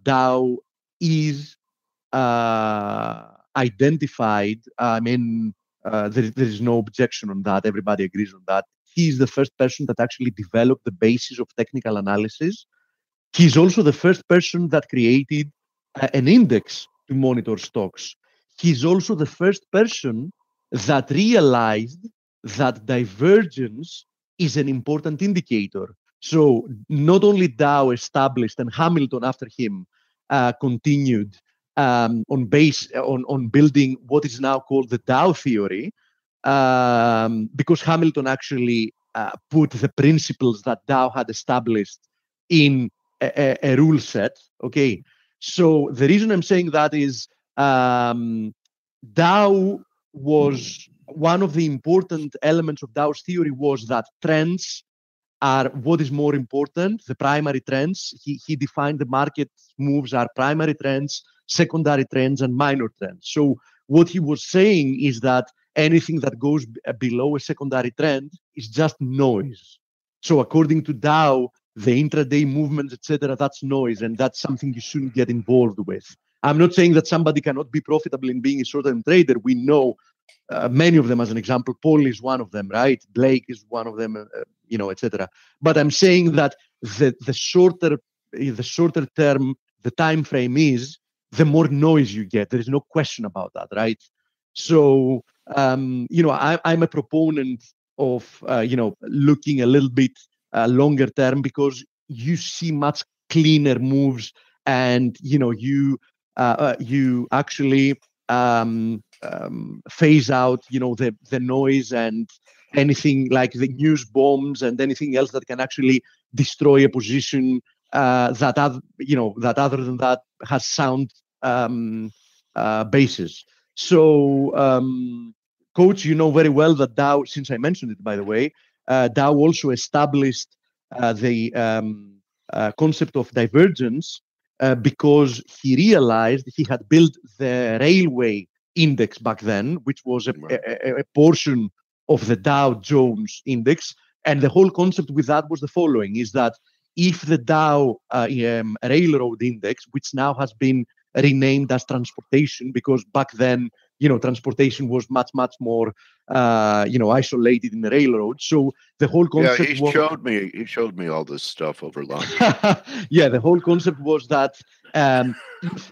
Dow is identified. I mean, there is no objection on that. Everybody agrees on that. He's the first person that actually developed the basis of technical analysis. He's also the first person that created an index to monitor stocks. He's also the first person that realized that divergence is an important indicator. So not only Dow established, and Hamilton after him continued on building what is now called the Dow theory, because Hamilton actually put the principles that Dow had established in a rule set. Okay, so the reason I'm saying that is Dow was one of the important elements of Dow's theory was that trends are what is more important, the primary trends. He defined the market moves are primary trends, secondary trends, and minor trends. So what he was saying is that anything that goes below a secondary trend is just noise. So according to Dow, the intraday movements, etc., that's noise, and that's something you shouldn't get involved with. I'm not saying that somebody cannot be profitable in being a short-term trader. We know many of them, as an example. Paul is one of them, right? Blake is one of them, etc. But I'm saying that the shorter term the time frame is, the more noise you get. There is no question about that, right? So I'm a proponent of looking a little bit longer term, because you see much cleaner moves, and you actually phase out the noise and anything like the news bombs and anything else that can actually destroy a position that other than that has sound basis. So coach, you know very well that Dow, since I mentioned it by the way, Dow also established the concept of divergence because he realized he had built the railway index back then, which was a portion of the Dow Jones index. And the whole concept with that was the following, is that if the Dow railroad index, which now has been renamed as transportation, because back then, transportation was much more isolated in the railroad. So the whole concept he showed me all this stuff over lunch. Yeah, the whole concept was that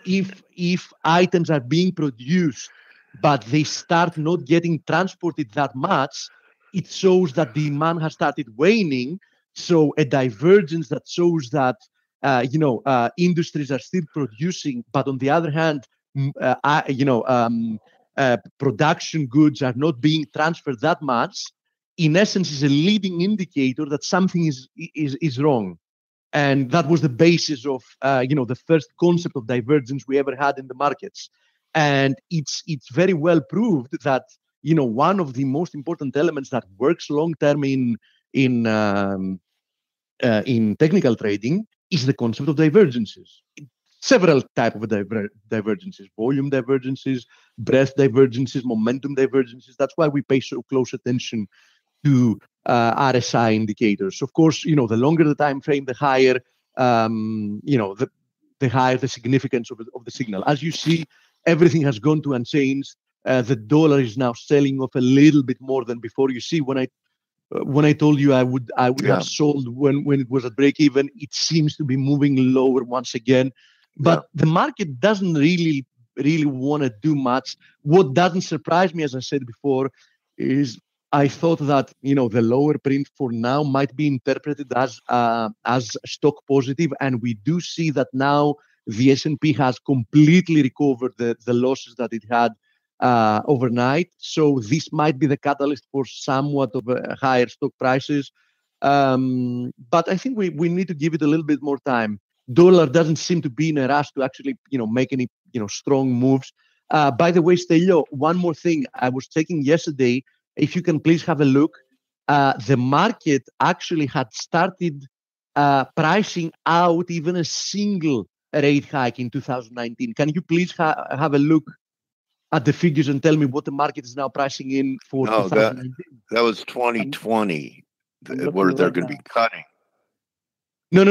if items are being produced but they start not getting transported that much, it shows that demand has started waning. So a divergence that shows that industries are still producing, but on the other hand, production goods are not being transferred that much. In essence, is a leading indicator that something is wrong. And that was the basis of the first concept of divergence we ever had in the markets. And it's very well proved that one of the most important elements that works long term in technical trading is the concept of divergences. Several type of divergences: volume divergences, breadth divergences, momentum divergences. That's why we pay so close attention to RSI indicators. Of course, the longer the time frame, the higher the higher the significance of the signal. As you see, everything has gone to unchanged. The dollar is now selling off a little bit more than before. You see, when I told you I would have sold when it was at break even, it seems to be moving lower once again. But the market doesn't really want to do much. What doesn't surprise me, as I said before, is I thought that the lower print for now might be interpreted as stock positive, and we do see that now the S&P has completely recovered the losses that it had overnight. So this might be the catalyst for somewhat of higher stock prices. But I think we need to give it a little bit more time. Dollar doesn't seem to be in a rush to actually make any strong moves. By the way, Stelio, one more thing. I was checking yesterday. If you can please have a look, the market actually had started pricing out even a single rate hike in 2019. Can you please have a look at the figures and tell me what the market is now pricing in for 2019? That was 2020, where they're going to be cutting. No.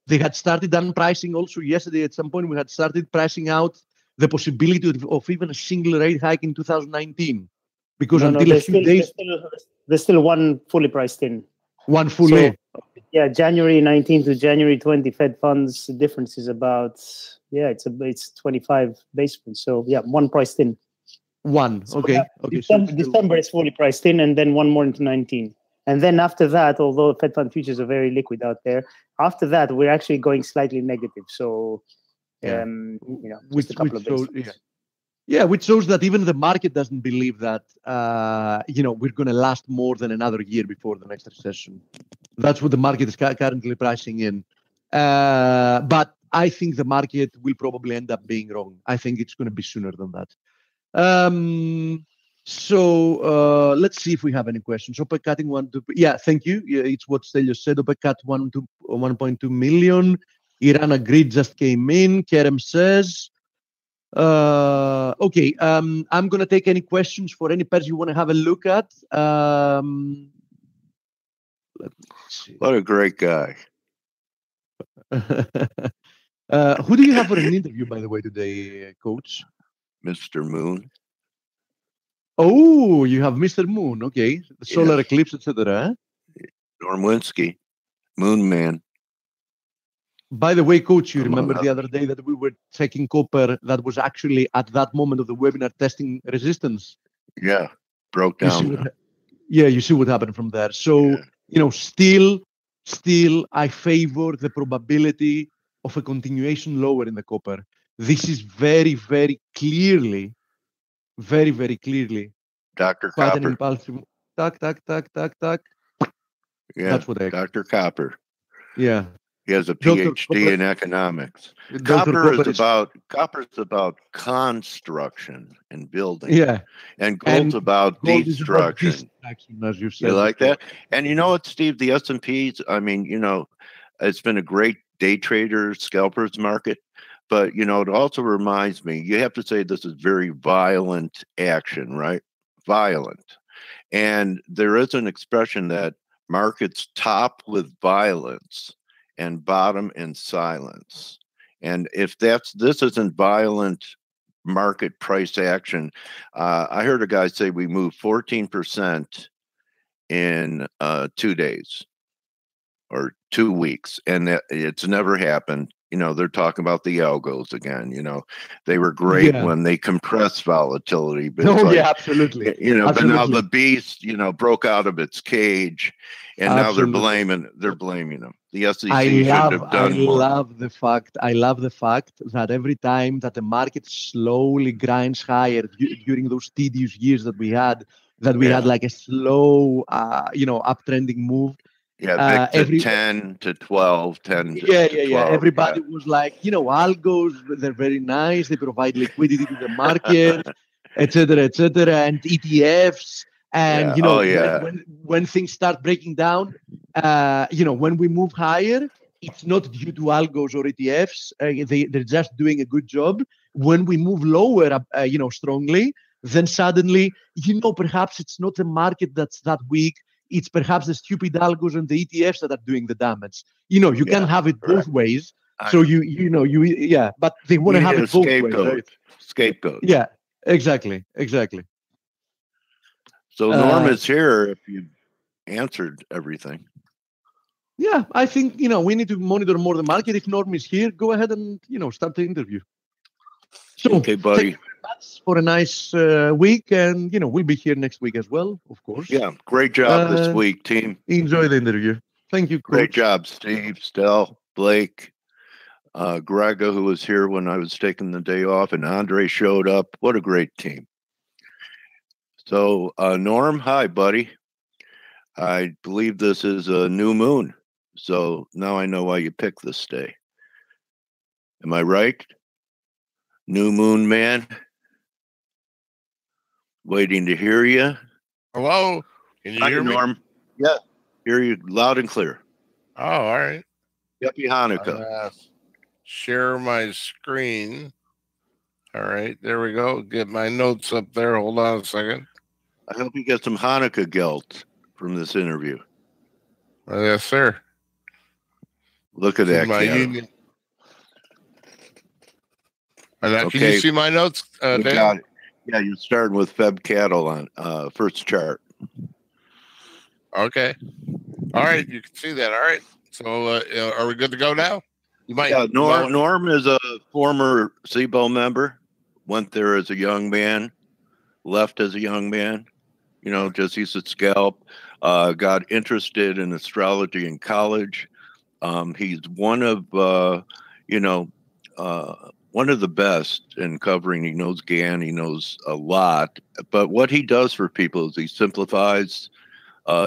They had started done pricing also yesterday. At some point, we had started pricing out the possibility of even a single rate hike in 2019. Because until a few days, there's still one fully priced in. One fully. So, January 19 to January 20 Fed funds difference is about it's 25 basis points. So one priced in. One. So, okay. December is fully priced in, and then one more into 19. And then after that, although Fed fund futures are very liquid out there, after that we're actually going slightly negative. So just a couple of basis points. Which shows that even the market doesn't believe that we're going to last more than another year before the next recession. That's what the market is currently pricing in. But I think the market will probably end up being wrong. I think it's going to be sooner than that. So let's see if we have any questions. OPEC cutting 1-2. Yeah, thank you. Yeah, it's what Stelios said. OPEC cut 1.2 million. Iran agreed just came in. Kerem says. Okay, I'm going to take any questions for any pairs you want to have a look at. Let me see. What a great guy. Who do you have for an interview, by the way, today, Coach? Mr. Moon. Oh, you have Mr. Moon. Okay, the solar eclipse, etc. Norm Linsky, Moon Man. By the way, Coach, you remember the other day that we were checking copper that was actually at that moment of the webinar testing resistance? Yeah, broke down. You see what happened from there. So, still, I favor the probability of a continuation lower in the copper. This is very, very clearly, Dr. Copper. Impulsive. Tack. Yeah, that's what Dr. Copper. Yeah. He has a PhD in economics. Copper is about construction and building. Yeah. And gold's about destruction. As you said. You like that? And you know what, Steve? The S&Ps, I mean, it's been a great day trader, scalpers market. But, it also reminds me, you have to say this is very violent action, right? Violent. And there is an expression that markets top with violence and bottom in silence. And if this isn't violent market price action. I heard a guy say we moved 14% in 2 days or 2 weeks, and it's never happened. They're talking about the algos again. They were great when they compressed volatility, but absolutely. But now the beast, broke out of its cage, and now they're blaming them. The SEC should have done more. I love the fact that every time that the market slowly grinds higher during those tedious years that we had like a slow, uptrending move. Yeah, VIX 10 to 12, 10 to 12. Yeah. Everybody was like, algos, they're very nice. They provide liquidity to the market, et cetera, and ETFs. And, when things start breaking down, when we move higher, it's not due to algos or ETFs. They're just doing a good job. When we move lower, strongly, then suddenly, perhaps it's not the market that's that weak. It's perhaps the stupid algos and the ETFs that are doing the damage. You can have it both ways. So but they want to have it both ways, right? Scapegoat. Yeah, exactly. So Norm is here if you answered everything. Yeah, I think we need to monitor more the market. If Norm is here, go ahead and start the interview. So, okay, buddy. For a nice week, and we'll be here next week as well, of course. Yeah, great job this week, team. Enjoy the interview. Thank you, Coach. Great job, Steve, Stell, Blake, Grega, who was here when I was taking the day off, and Andre showed up. What a great team. So, Norm, hi, buddy. I believe this is a new moon, so now I know why you picked this day. Am I right? New moon man? Waiting to hear you. Hello? Can you hear me? Norm. Yeah, hear you loud and clear. Oh, all right. Happy Hanukkah. Share my screen. All right, there we go. Get my notes up there. Hold on a second. I hope you get some Hanukkah gelt from this interview. Yes, sir. Look at that. Can you see my notes, Dan? Got it. Yeah, you're starting with Feb cattle on first chart. Okay. All right, you can see that. All right. So are we good to go now? You might. Yeah, Norm is a former SIBO member. Went there as a young man, left as a young man. Just used to scalp. Got interested in astrology in college. He's one of the best in covering. He knows GAN. He knows a lot. But what he does for people is he simplifies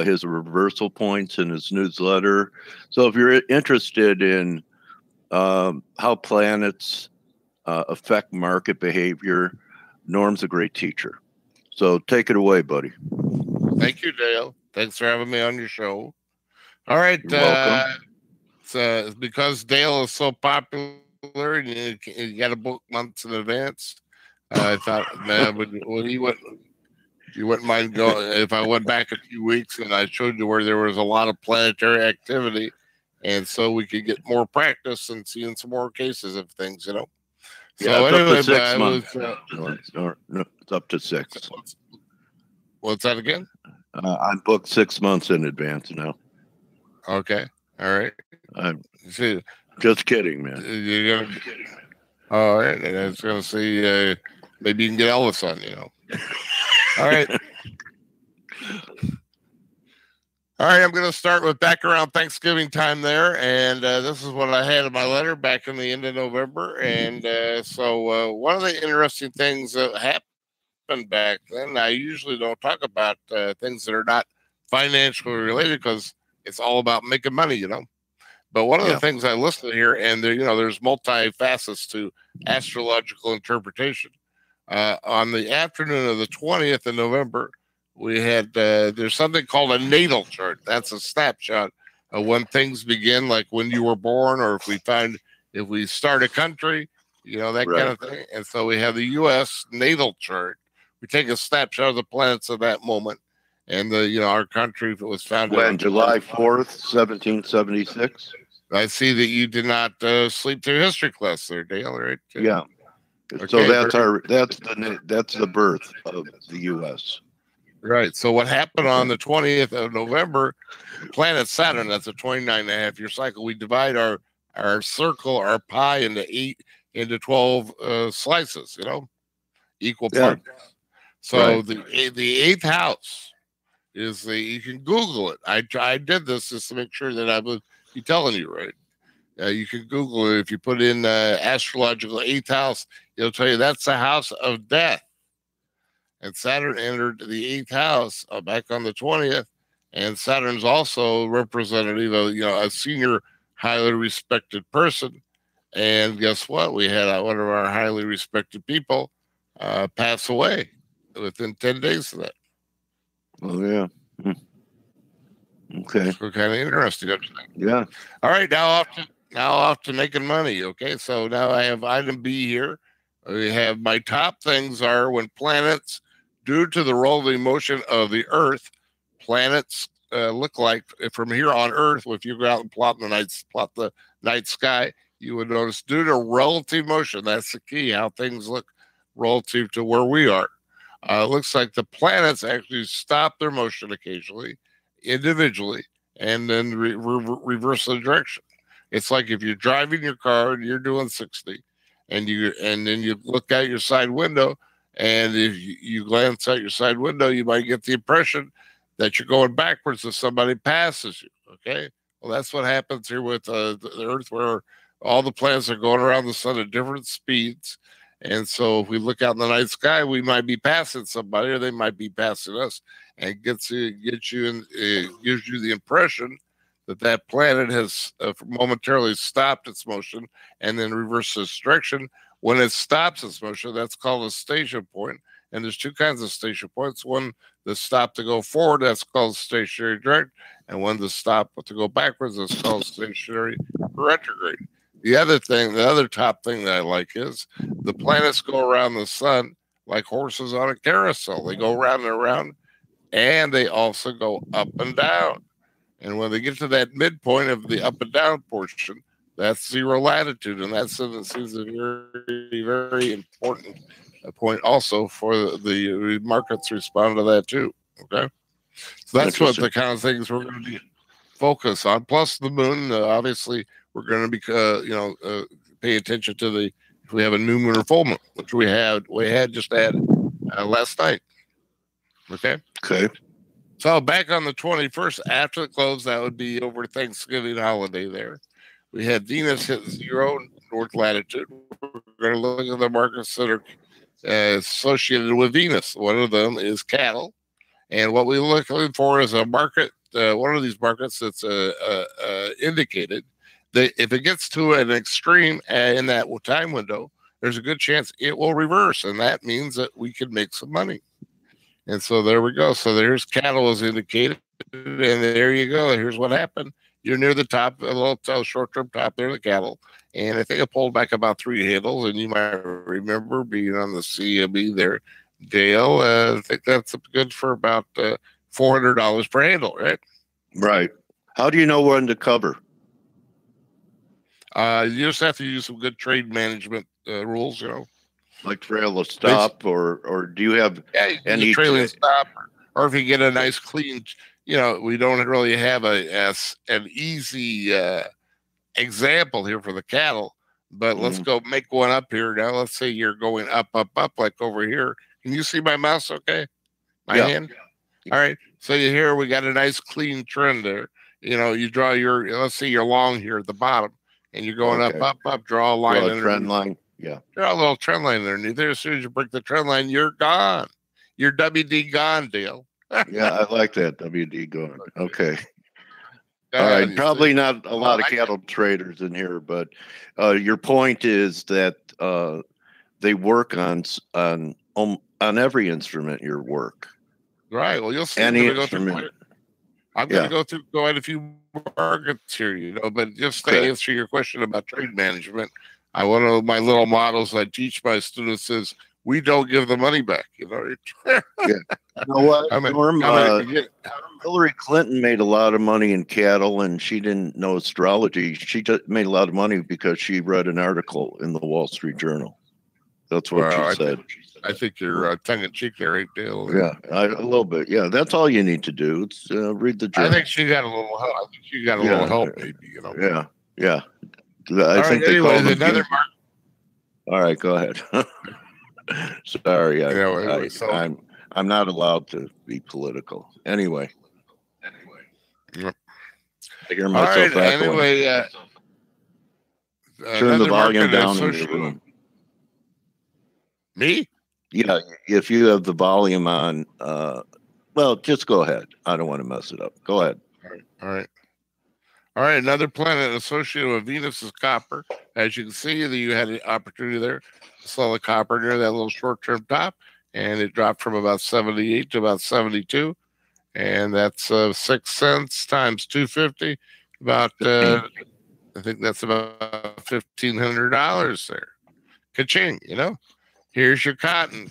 his reversal points in his newsletter. So if you're interested in how planets affect market behavior, Norm's a great teacher. So take it away, buddy. Thank you, Dale. Thanks for having me on your show. All right. You're welcome. It's because Dale is so popular and you got to book months in advance. I thought, man, you wouldn't mind going if I went back a few weeks and I showed you where there was a lot of planetary activity, and so we could get more practice and seeing some more cases of things, Yeah, so it's anyway, up to 6 months. No, it's up to 6. What's that again? I'm booked 6 months in advance now. Okay, all right. I'm See, just kidding, man. You're gonna. All right, and I was gonna say maybe you can get Elvis on. All right. All right, I'm going to start with back around Thanksgiving time there, and this is what I had in my letter back in the end of November. And so one of the interesting things that happened back then, I usually don't talk about things that are not financially related because it's all about making money, But one of the things I listed here, and there's multifacets to astrological interpretation. On the afternoon of the 20th of November, we had there's something called a natal chart. That's a snapshot of when things begin, like when you were born, or if we start a country, that kind of thing. And so we have the U.S. natal chart. We take a snapshot of the planets at that moment, and our country was founded on July 4th, 1776. I see that you did not sleep through history class there, Dale. Right? Yeah. So Okay, that's the birth of the U.S. Right. So what happened on the 20th of November, planet Saturn, that's a 29.5-year cycle. We divide our circle, our pie into 12 slices, equal parts. So Right. the eighth house is you can Google it. I did this just to make sure that I would be telling you right. You can Google it. If you put in astrological eighth house, it'll tell you that's the house of death. And Saturn entered the eighth house back on the 20th. And Saturn's also representative of, a senior, highly respected person. And guess what? We had one of our highly respected people pass away within 10 days of that. Oh, yeah. Okay. So kind of interesting. Yeah. All right. Now off to making money. Okay. So now I have item B here. We have my top things are when planets, due to the rolling motion of the Earth, planets look like from here on Earth. If you go out and plot the night sky, you would notice due to relative motion. That's the key. How things look relative to where we are. It looks like the planets actually stop their motion occasionally, individually, and then reverse the direction. It's like if you're driving your car and you're doing 60, and then you look out your side window, and if you glance out your side window, you might get the impression that you're going backwards if somebody passes you. Okay, well that's what happens here with the Earth, where all the planets are going around the sun at different speeds. And so if we look out in the night sky, we might be passing somebody, or they might be passing us, and gives you the impression that planet has momentarily stopped its motion and then reversed its direction. When it stops its motion, that's called a station point. And there's two kinds of station points. One that stop to go forward, that's called stationary direct, and one to stop to go backwards, that's called stationary retrograde. The other top thing that I like is the planets go around the sun like horses on a carousel. They go around and around, and they also go up and down. And when they get to that midpoint of the up and down portion, that's zero latitude. And that's a very, very important point also for the markets respond to that too. Okay. So that's what the kind of things we're going to focus on. Plus the moon, obviously, we're going to be, pay attention to if we have a new moon or full moon, which we had just had last night. Okay. Okay. So back on the 21st, after the close, that would be over Thanksgiving holiday there. We had Venus hit 0 north latitude. We're going to look at the markets that are associated with Venus. One of them is cattle. And what we're looking for is a market, one of these markets that's indicated that if it gets to an extreme in that time window, there's a good chance it will reverse. And that means that we could make some money. And so there we go. So there's cattle as indicated. And there you go. Here's what happened. You're near the top, a little short-term top there, the cattle. And I think I pulled back about 3 handles. And you might remember being on the CME there, Dale. I think that's good for about $400 per handle, right? Right. How do you know when to cover? You just have to use some good trade management rules, Like trail a stop, or do you have any trailing stop, or if you get a nice clean, we don't really have an easy example here for the cattle, but let's go make one up here now. Let's say you're going up, like over here. Can you see my mouse? Okay, my hand. All right. So here we got a nice clean trend there. You draw let's say you're long here at the bottom, and you're going up. Draw a line. Draw a trend line. Yeah. Draw a little trend line underneath there. As soon as you break the trend line, you're gone. You're WD gone, Dale. Yeah, I like that. WD gone. Okay. All right. Probably not a lot of cattle traders in here, but your point is that they work on every instrument your work. Right. Well, you'll see. Any instrument. I'm going to go through quite a few markets here, but just to answer your question about trade management, one of my little models I teach my students is we don't give the money back. Yeah. You know what, Norm? Hillary Clinton made a lot of money in cattle, and she didn't know astrology. She just made a lot of money because she read an article in the Wall Street Journal. That's what Well, she said. I think you're tongue in cheek there, right, Dale? Yeah, a little bit. Yeah, that's all you need to do. It's read the journal. I think she got a little help. I think she got a little help, maybe. You know. Yeah. All right. Anyways, another mark. All right, go ahead. Sorry, I'm not allowed to be political. Anyway. Yep. I hear myself echoing. Anyway, turn the volume down in your room. Me? Yeah, if you have the volume on, well, just go ahead. I don't want to mess it up. Go ahead. All right. Another planet associated with Venus is copper. As you can see, you had an opportunity there to sell the copper near that little short-term top, and it dropped from about 78 to about 72, and that's 6 cents times 250. About I think that's about $1,500 there. Ka-ching, you know. Here's your cotton.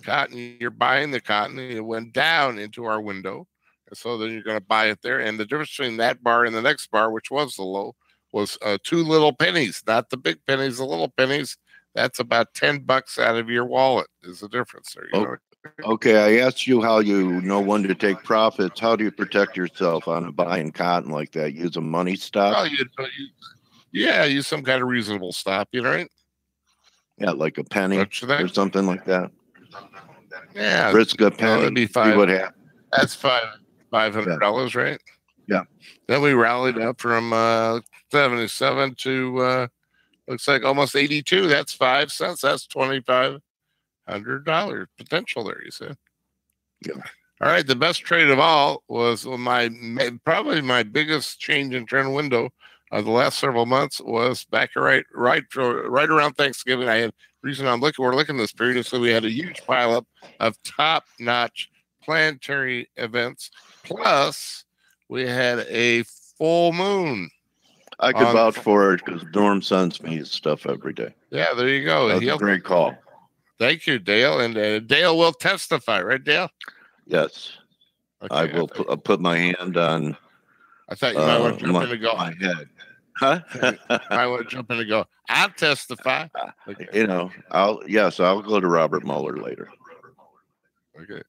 You're buying the cotton, and it went down into our window. So then you're going to buy it there. And the difference between that bar and the next bar, which was the low, was 2 little pennies, not the big pennies, the little pennies. That's about $10 out of your wallet is the difference there. You know? Okay, I asked you how you know when to take profits. How do you protect yourself on a buying cotton like that? Use a money stop? Well, use some kind of reasonable stop, you know, right? Yeah, like a penny or something like that. Yeah. Risk a penny. That'd be $5. See what happens. That's $500, right? Yeah. Then we rallied up from 77 to looks like almost 82. That's 5 cents. That's $2,500 potential there. You said. Yeah. All right. The best trade of all was probably my biggest change in trend window of the last several months was back right around Thanksgiving. We're looking at this period, so we had a huge pileup of top-notch planetary events. Plus, we had a full moon. I could vouch for it because Norm sends me his stuff every day. Yeah, there you go. That's a great call. Thank you, Dale. And Dale will testify, right, Dale? Yes. Okay, I will put my hand on. I thought you might want to jump in and go. My head. Huh? I want to jump in and go. I'll testify. Okay. You know, I'll go to Robert Mueller later. Okay.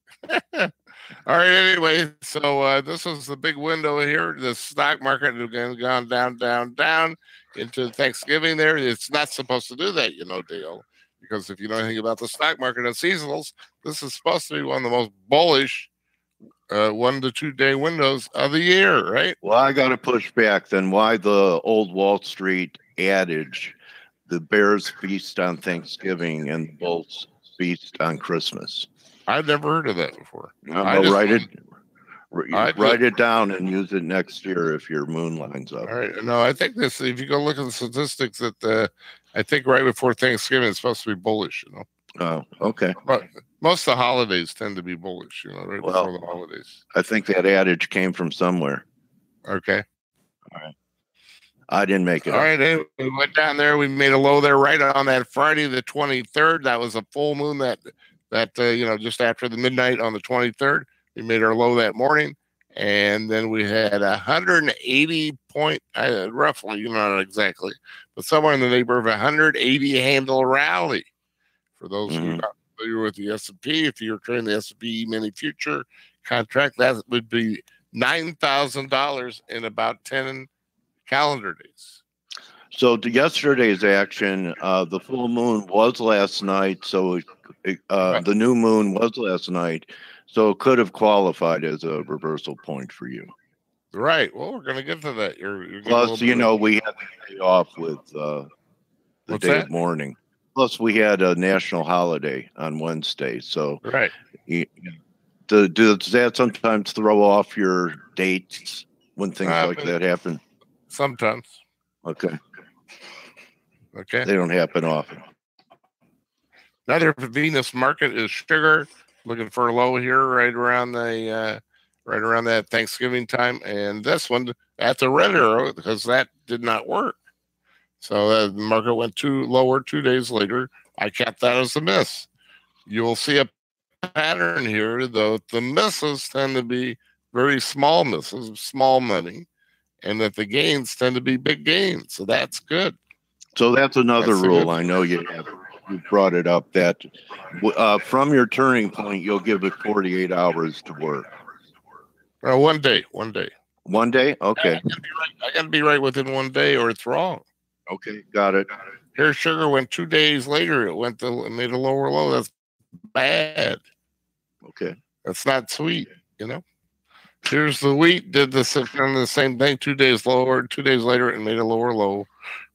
All right. Anyway, so this was the big window here. The stock market has gone down into Thanksgiving. There, it's not supposed to do that, you know, Dale, because if you know anything about the stock market and seasonals, this is supposed to be one of the most bullish 1 to 2 day windows of the year, right? Well, I got to push back. Then why the old Wall Street adage, the bears feast on Thanksgiving and the bulls feast on Christmas? I've never heard of that before. Write it down and use it next year if your moon lines up. All right. No, I think this, if you go look at the statistics, that I think right before Thanksgiving it's supposed to be bullish, you know. Oh, okay. But most of the holidays tend to be bullish, you know, right before the holidays. I think that adage came from somewhere. Okay. All right. I didn't make it. All right. Anyway, we went down there. We made a low there right on that Friday, the 23rd. That was a full moon that just after the midnight on the 23rd. We made our low that morning. And then we had 180 point, roughly, you know, not exactly, but somewhere in the neighborhood of 180 handle rally. For those who are not familiar with the S&P, if you're trading the S&P mini future contract, that would be $9,000 in about 10 calendar days. So yesterday's action, the full moon was last night. So the new moon was last night. So it could have qualified as a reversal point for you. Right. Well, we're going to get to that. Plus, you know, we had the day off with the day of mourning. Plus, we had a national holiday on Wednesday. So, right. Does that sometimes throw off your dates when things like that happen? Sometimes. Okay. They don't happen often. Another Venus market is sugar. Looking for a low here right around that Thanksgiving time. And this one at the red arrow because that did not work. So the market went lower 2 days later. I kept that as a miss. You will see a pattern here, though. The misses tend to be very small misses, small money, and that the gains tend to be big gains. So that's good. So that's another rule I know you have. you brought it up that from your turning point, you'll give it 48 hours to work. 1 day. 1 day. 1 day? Okay. I got to be right within 1 day, or it's wrong. Okay, got it. Here's sugar went 2 days later. It made a lower low. That's bad. Okay. That's not sweet, Here's the wheat, did the same thing, 2 days lower, 2 days later, it made a lower low.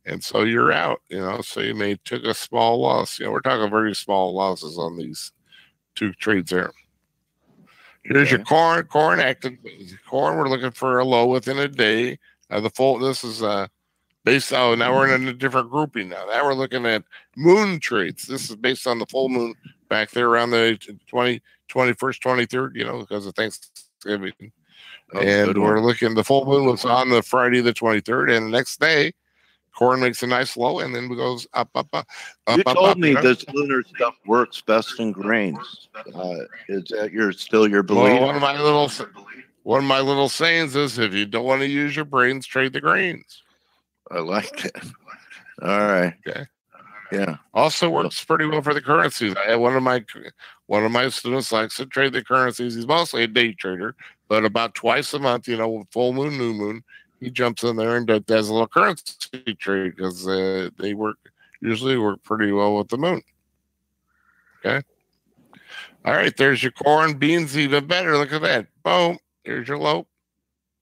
And so you're out, so you took a small loss. We're talking very small losses on these 2 trades there. Here's your corn. Corn acted. Corn, we're looking for a low within a day. This is based on, now we're in a different grouping now. Now we're looking at moon trades. This is based on the full moon back there around the 21st, 23rd, because of Thanksgiving. And we're looking, the full moon was on the Friday the 23rd, and the next day, corn makes a nice low, and then it goes up, up, up. You told me this lunar stuff works best in grains. Is that still your belief? Well, one of my little sayings is, if you don't want to use your brains, trade the grains. I like that. All right. Okay. Yeah. Also works pretty well for the currencies. I had one of my students likes to trade the currencies. He's mostly a day trader, but about twice a month, full moon, new moon, he jumps in there and does a little currency trade because they usually work pretty well with the moon. Okay. All right. There's your corn. Beans, even better. Look at that. Boom. Here's your low,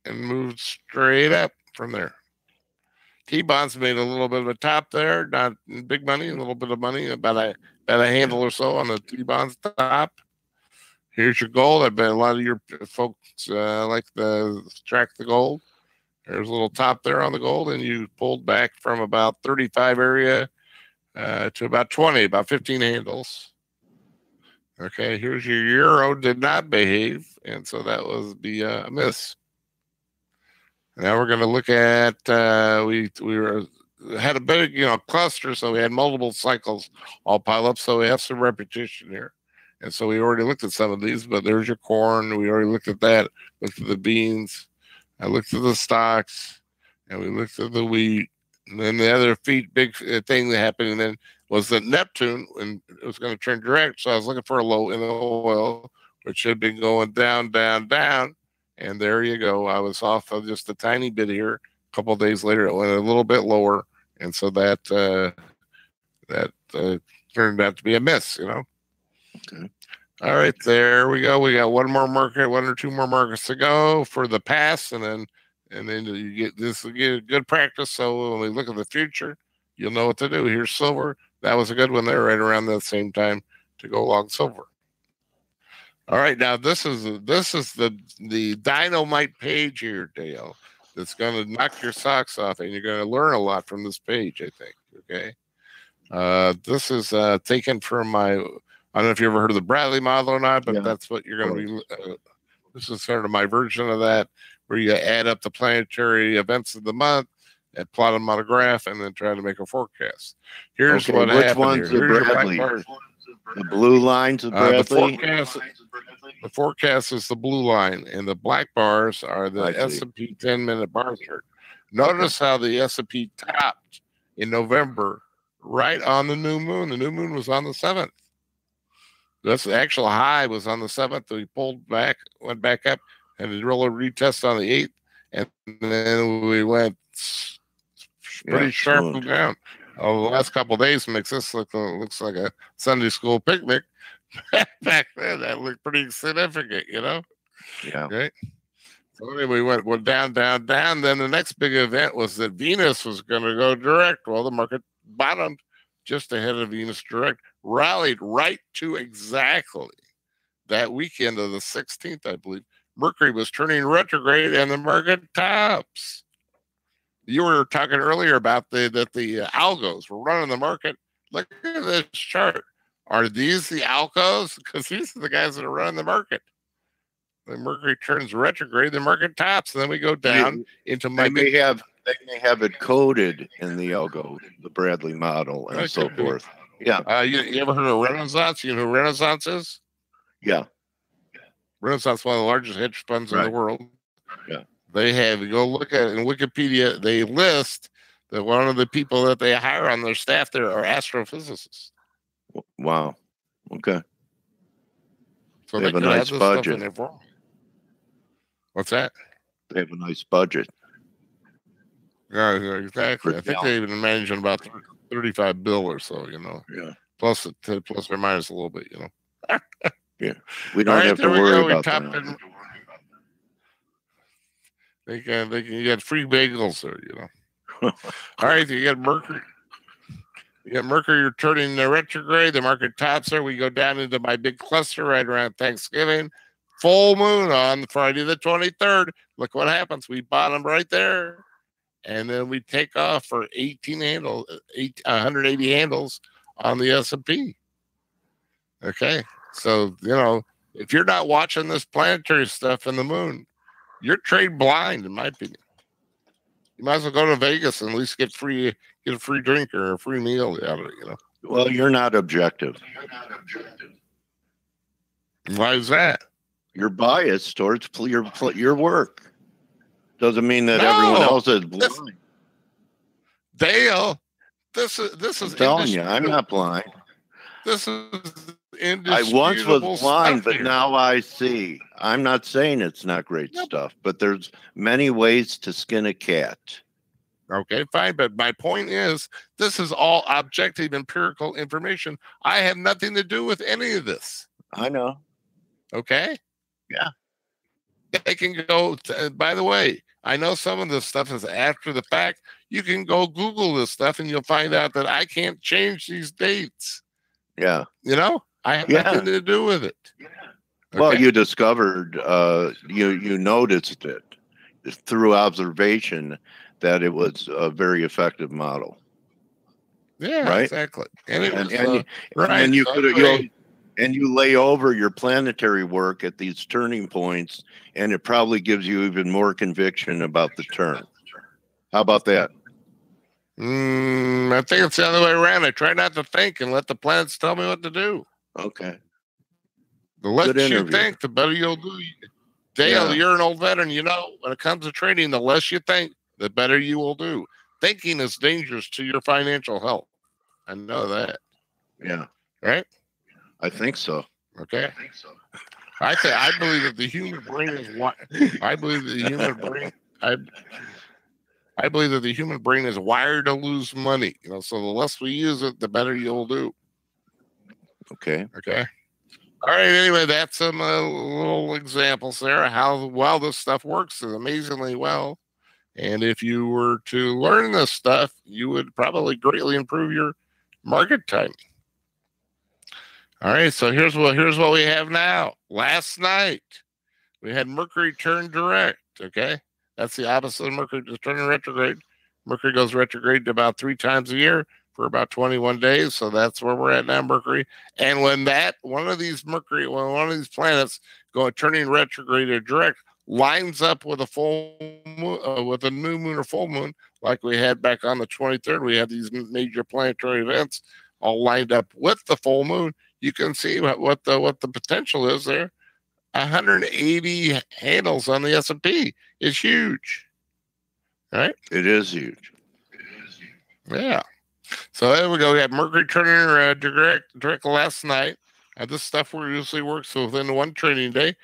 and move straight up from there. T-bonds made a little bit of a top there, not big money, a little bit of money, about a handle or so on the T-bonds top. Here's your gold. I bet a lot of your folks like to track the gold. There's a little top there on the gold, and you pulled back from about 35 area to about 20, about 15 handles. Okay, here's your euro. Did not behave, and so that was a miss. Now we're going to look at we had a big cluster, so we had multiple cycles all pile up, so we have some repetition here, and so we already looked at some of these. But there's your corn. We already looked at that. Looked at the beans. I looked at the stocks, and we looked at the wheat. And then the other big thing that happened then was that Neptune, and it was going to turn direct. So I was looking for a low in the oil, which had been going down, down, down. And there you go. I was off of just a tiny bit here. A couple of days later, it went a little bit lower. And so that turned out to be a miss, Okay. All right, there we go. We got one or two more markets to go for the pass, and then you get this. Will get good practice. So when we look at the future, you'll know what to do. Here's silver. That was a good one there, right around the same time to go long silver. All right, now this is the dynamite page here, Dale. That's going to knock your socks off, and you're going to learn a lot from this page, I think. Okay, this is taken from I don't know if you ever heard of the Bradley model or not, but that's what you're going to be. This is sort of my version of that, where you add up the planetary events of the month and plot them on a graph, and then try to make a forecast. Here's what happened. Which one's the Bradley? The blue lines of Bradley. The forecast is the blue line, and the black bars are the S&P 10-minute bar chart. Notice how the S&P topped in November right on the new moon. The new moon was on the 7th. That's the actual high was on the 7th. We pulled back, went back up, and did roll a retest on the 8th, and then we went pretty sharply down. The last couple of days makes this looks like a Sunday school picnic. Back then, that looked pretty significant, Yeah. Okay. So anyway, we went down, down, down. Then the next big event was that Venus was going to go direct. Well, the market bottomed just ahead of Venus direct, rallied right to exactly that weekend of the 16th, I believe. Mercury was turning retrograde, and the market tops. You were talking earlier about that the algos were running the market. Look at this chart. Are these the algos? Because these are the guys that are running the market. The Mercury turns retrograde, the market tops, and then we go down into my. They may have it coded in the algo, the Bradley model, and so forth. Yeah. You ever heard of Renaissance? You know who Renaissance is? Yeah. Renaissance is one of the largest hedge funds in the world. Yeah. They have, you go look at it in Wikipedia, they list that one of the people that they hire on their staff there are astrophysicists. Wow. Okay. So They have a could have nice this stuff in budget. there for 'em. What's that? They have a nice budget. Yeah, exactly. I think down. they've been managing about 35 bill or so, Yeah. plus or minus a little bit, Yeah. We All don't right, have to there we worry go. We about topped that. in. They can you get free bagels there, All right, you got Mercury. You got Mercury returning the retrograde. The market tops there. We go down into my big cluster right around Thanksgiving. Full moon on Friday the 23rd. Look what happens. We bottom right there. And then we take off for 180 handles on the S&P. Okay. So, if you're not watching this planetary stuff in the moon, you're trade blind, in my opinion. You might as well go to Vegas and at least get a free drink or a free meal out of it, Well, you're not objective. Why is that? You're biased towards your work. Doesn't mean that No, everyone else is blind. Dale, this is I'm telling you, I'm not blind. This is I once was blind, but here. now I see. I'm not saying it's not great stuff, but there's many ways to skin a cat. Okay, fine. But my point is, this is all objective, empirical information. I have nothing to do with any of this. I know. Okay? Yeah. They can go, by the way, I know some of this stuff is after the fact. You can go Google this stuff and you'll find out that I can't change these dates. Yeah. I have nothing to do with it. Okay? Well, you discovered, you noticed it through observation that it was a very effective model. Yeah, right? Exactly. And you lay over your planetary work at these turning points, and it probably gives you even more conviction about the turn. How about that? I think it's the other way around. I try not to think and let the planets tell me what to do. Okay. The less you think, the better you'll do. Dale, you're an old veteran. When it comes to trading, the less you think, the better you will do. Thinking is dangerous to your financial health. I know that. Yeah. Right? I think so. Okay. I believe that the human brain is I believe that the human brain I believe that the human brain is wired to lose money. So the less we use it, the better you'll do. Okay. Okay. All right. Anyway, that's some little examples there how well this stuff works amazingly well. And if you were to learn this stuff, you would probably greatly improve your market timing. All right. So here's what we have now. Last night we had Mercury turn direct. Okay. That's the opposite of Mercury turning retrograde. Mercury goes retrograde about 3 times a year for about 21 days. So that's where we're at now, Mercury. And when one of these planets turning retrograde or direct lines up with a full moon, with a new moon or full moon, like we had back on the 23rd, we had these major planetary events all lined up with the full moon. You can see what the potential is there. 180 handles on the S&P is huge, right? It is huge. Yeah. So there we go. We had Mercury turning direct last night. This stuff usually works within one trading day.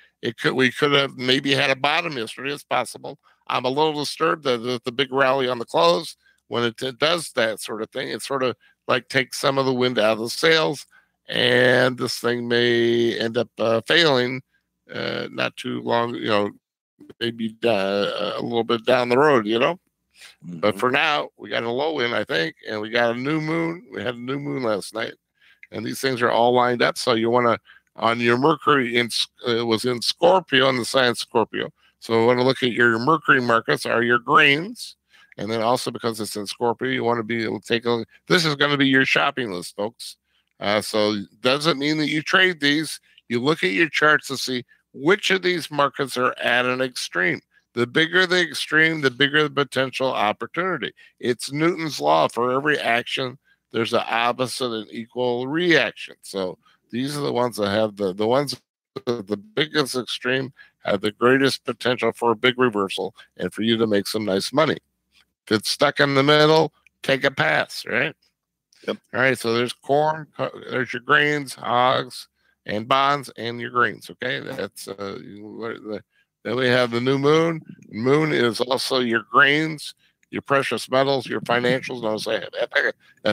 We could have maybe had a bottom yesterday. It's possible. I'm a little disturbed that the big rally on the close, when it does that sort of thing, it sort of like takes some of the wind out of the sails, and this thing may end up failing. Not too long, maybe a little bit down the road, Mm-hmm. But for now, we got a low in, I think, and we got a new moon. We had a new moon last night, and these things are all lined up. So you want to, on your Mercury, was in Scorpio, on the sign Scorpio. So you want to look at your Mercury markets are your greens, and then also because it's in Scorpio, you want to be able to take a look. This is going to be your shopping list, folks. So doesn't mean that you trade these. You look at your charts to see which of these markets are at an extreme. The bigger the extreme, the bigger the potential opportunity. It's Newton's law. For every action, there's an opposite and equal reaction. So these are the ones that have the ones with the biggest extreme have the greatest potential for a big reversal and for you to make some nice money. If it's stuck in the middle, take a pass, right? Yep. All right, so there's corn, there's your grains, hogs, and bonds, and your grains. Okay, that's then we have the new moon. Moon is also your grains, your precious metals, your financials. Notice I have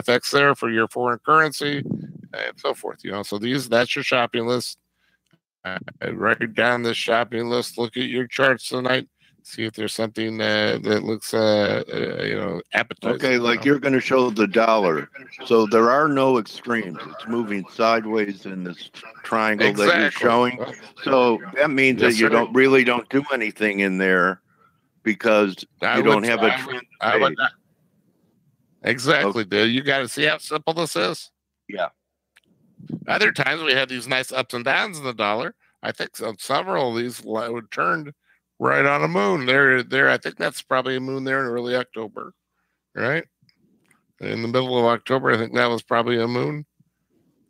FX there for your foreign currency and so forth. So that's your shopping list. Write down this shopping list. Look at your charts tonight. See if there's something that looks, appetizing. Okay, like you're going to show the dollar. So there are no extremes. It's moving sideways in this triangle that you're showing. So that means that you don't do anything in there because you don't have a trend. Exactly, dude. You got to see how simple this is. Yeah. Other times we had these nice ups and downs in the dollar. I think several of these would turn right on a moon. There. I think that's probably a moon there in early October, right? In the middle of October, I think that was probably a moon,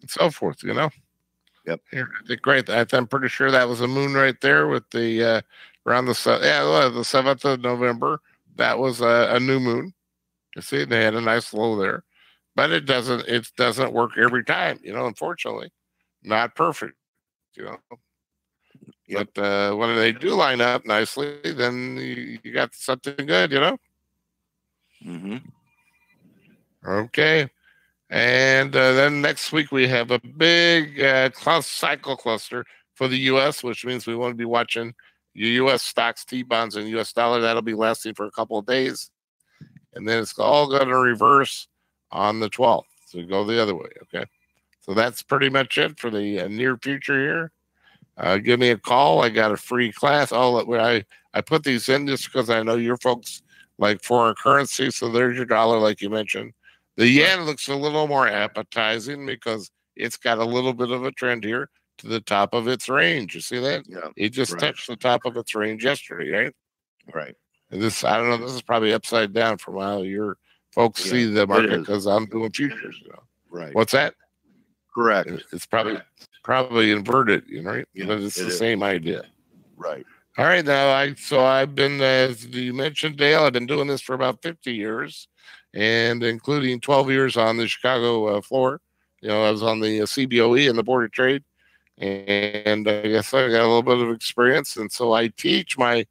and so forth. Yep. Here, I think I'm pretty sure that was a moon right there with the around the 7th of November. That was a new moon. You see, they had a nice low there. But it doesn't work every time, unfortunately. Not perfect, Yep. But when they do line up nicely, then you got something good, Mm-hmm. Okay. And then next week we have a big cycle cluster for the U.S., which means we want to be watching U.S. stocks, T-bonds, and U.S. dollar. That'll be lasting for a couple of days. And then it's all going to reverse on the 12th. So go the other way, okay? So that's pretty much it for the near future here. Give me a call. I got a free class. I put these in just because I know your folks like foreign currency. So there's your dollar, like you mentioned. The yen looks a little more appetizing because it's got a little bit of a trend here to the top of its range. You see that? Yeah. It just touched the top of its range yesterday, right? Right. And I don't know, this is probably upside down from how your folks see the market because I'm doing futures. Right. What's that? Correct. It's probably inverted, right? Yeah, But it's the same idea. Right. All right. Now, I've been, as you mentioned, Dale, I've been doing this for about 50 years, and including 12 years on the Chicago floor. I was on the CBOE and the Board of Trade, and I guess I got a little bit of experience. And so I teach my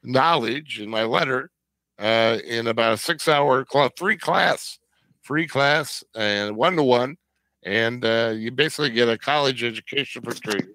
knowledge in my letter in about a 6-hour free class and 1-to-1. And you basically get a college education for trading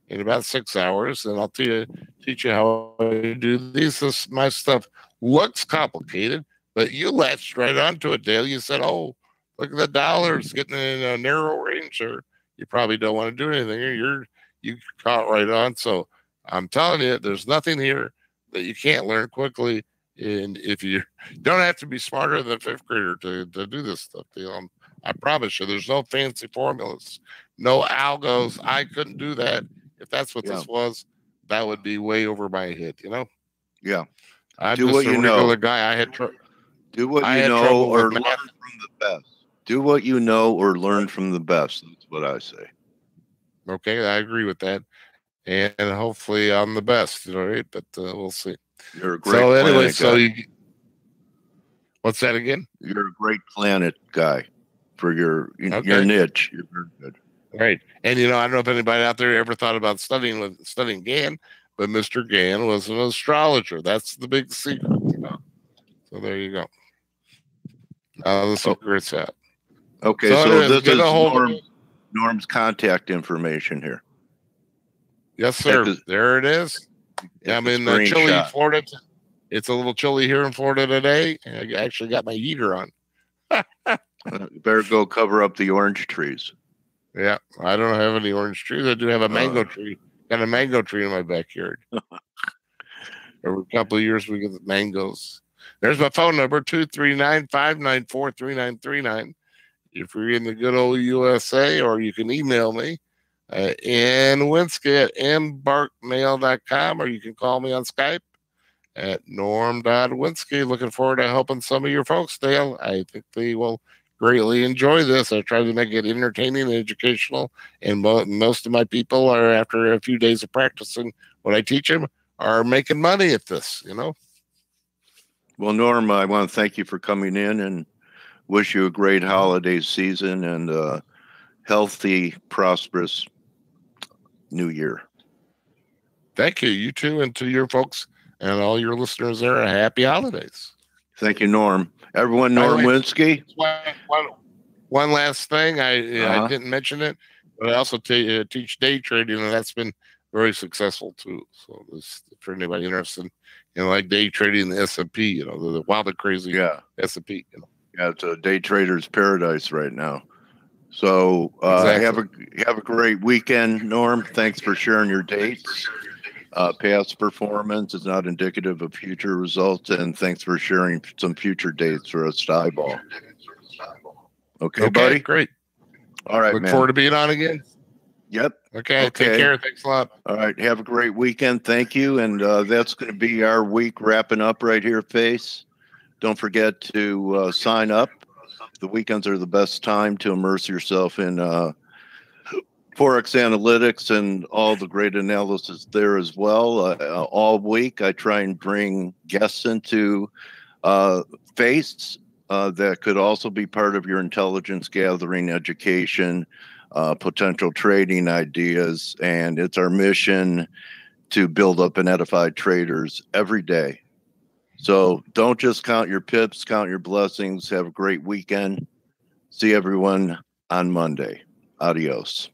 in about 6 hours. And I'll teach you how I do these. My stuff looks complicated, but you latched right onto it, Dale. You said, oh, look at the dollars getting in a narrow range, or you probably don't want to do anything. You caught right on. So I'm telling you, there's nothing here that you can't learn quickly. And if you don't have to be smarter than a 5th grader to do this stuff, Dale. I promise you, there's no fancy formulas, no algos. I couldn't do that. If that's what this was, that would be way over my head, Yeah. I'm just a regular guy. Do what you know or learn from the best. Do what you know or learn from the best. That's what I say. Okay, I agree with that. And hopefully I'm the best, right? But we'll see. You're a great planet guy. What's that again? You're a great planet guy for your niche. You're very good. Right. And I don't know if anybody out there ever thought about studying Gann, but Mr. Gann was an astrologer. That's the big secret. So there you go. Now the secret's out. Okay, so this is Norm's contact information here. Yes, sir. There it is. I'm in chilly Florida. It's a little chilly here in Florida today. I actually got my heater on. You better go cover up the orange trees. Yeah, I don't have any orange trees. I do have a mango tree. Got a mango tree in my backyard. Every couple of years we get the mangoes. There's my phone number, 239-594-3939. If you're in the good old USA, or you can email me, nwinsky@mbarkmail.com, or you can call me on Skype at norm.winsky. Looking forward to helping some of your folks, Dale. I think they will greatly enjoy this. I try to make it entertaining and educational, and most of my people are, after a few days of practicing what I teach them, are making money at this, Well, Norm, I want to thank you for coming in and wish you a great holiday season and a healthy, prosperous new year. Thank you. You too, and to your folks and all your listeners there, happy holidays. Thank you, Norm. Everyone, Norm Winsky. One last thing, I didn't mention it, but I also teach day trading, and that's been very successful too. So this, for anybody interested in like day trading the S&P, the wild and crazy S&P. Yeah, it's a day trader's paradise right now. So Exactly. have a great weekend, Norm. Thanks for sharing your dates. Past performance is not indicative of future results, and thanks for sharing some future dates for us to eyeball. Okay, buddy? Great. All right, Look man. forward to being on again. Yep. Okay. Take care. Thanks a lot. All right. Have a great weekend. Thank you. And that's going to be our week wrapping up right here, Face. Don't forget to sign up. The weekends are the best time to immerse yourself in ForexAnalytix and all the great analysis there as well. All week, I try and bring guests into Face that could also be part of your intelligence gathering, education, potential trading ideas. And it's our mission to build up and edify traders every day. So don't just count your pips, count your blessings. Have a great weekend. See everyone on Monday. Adios.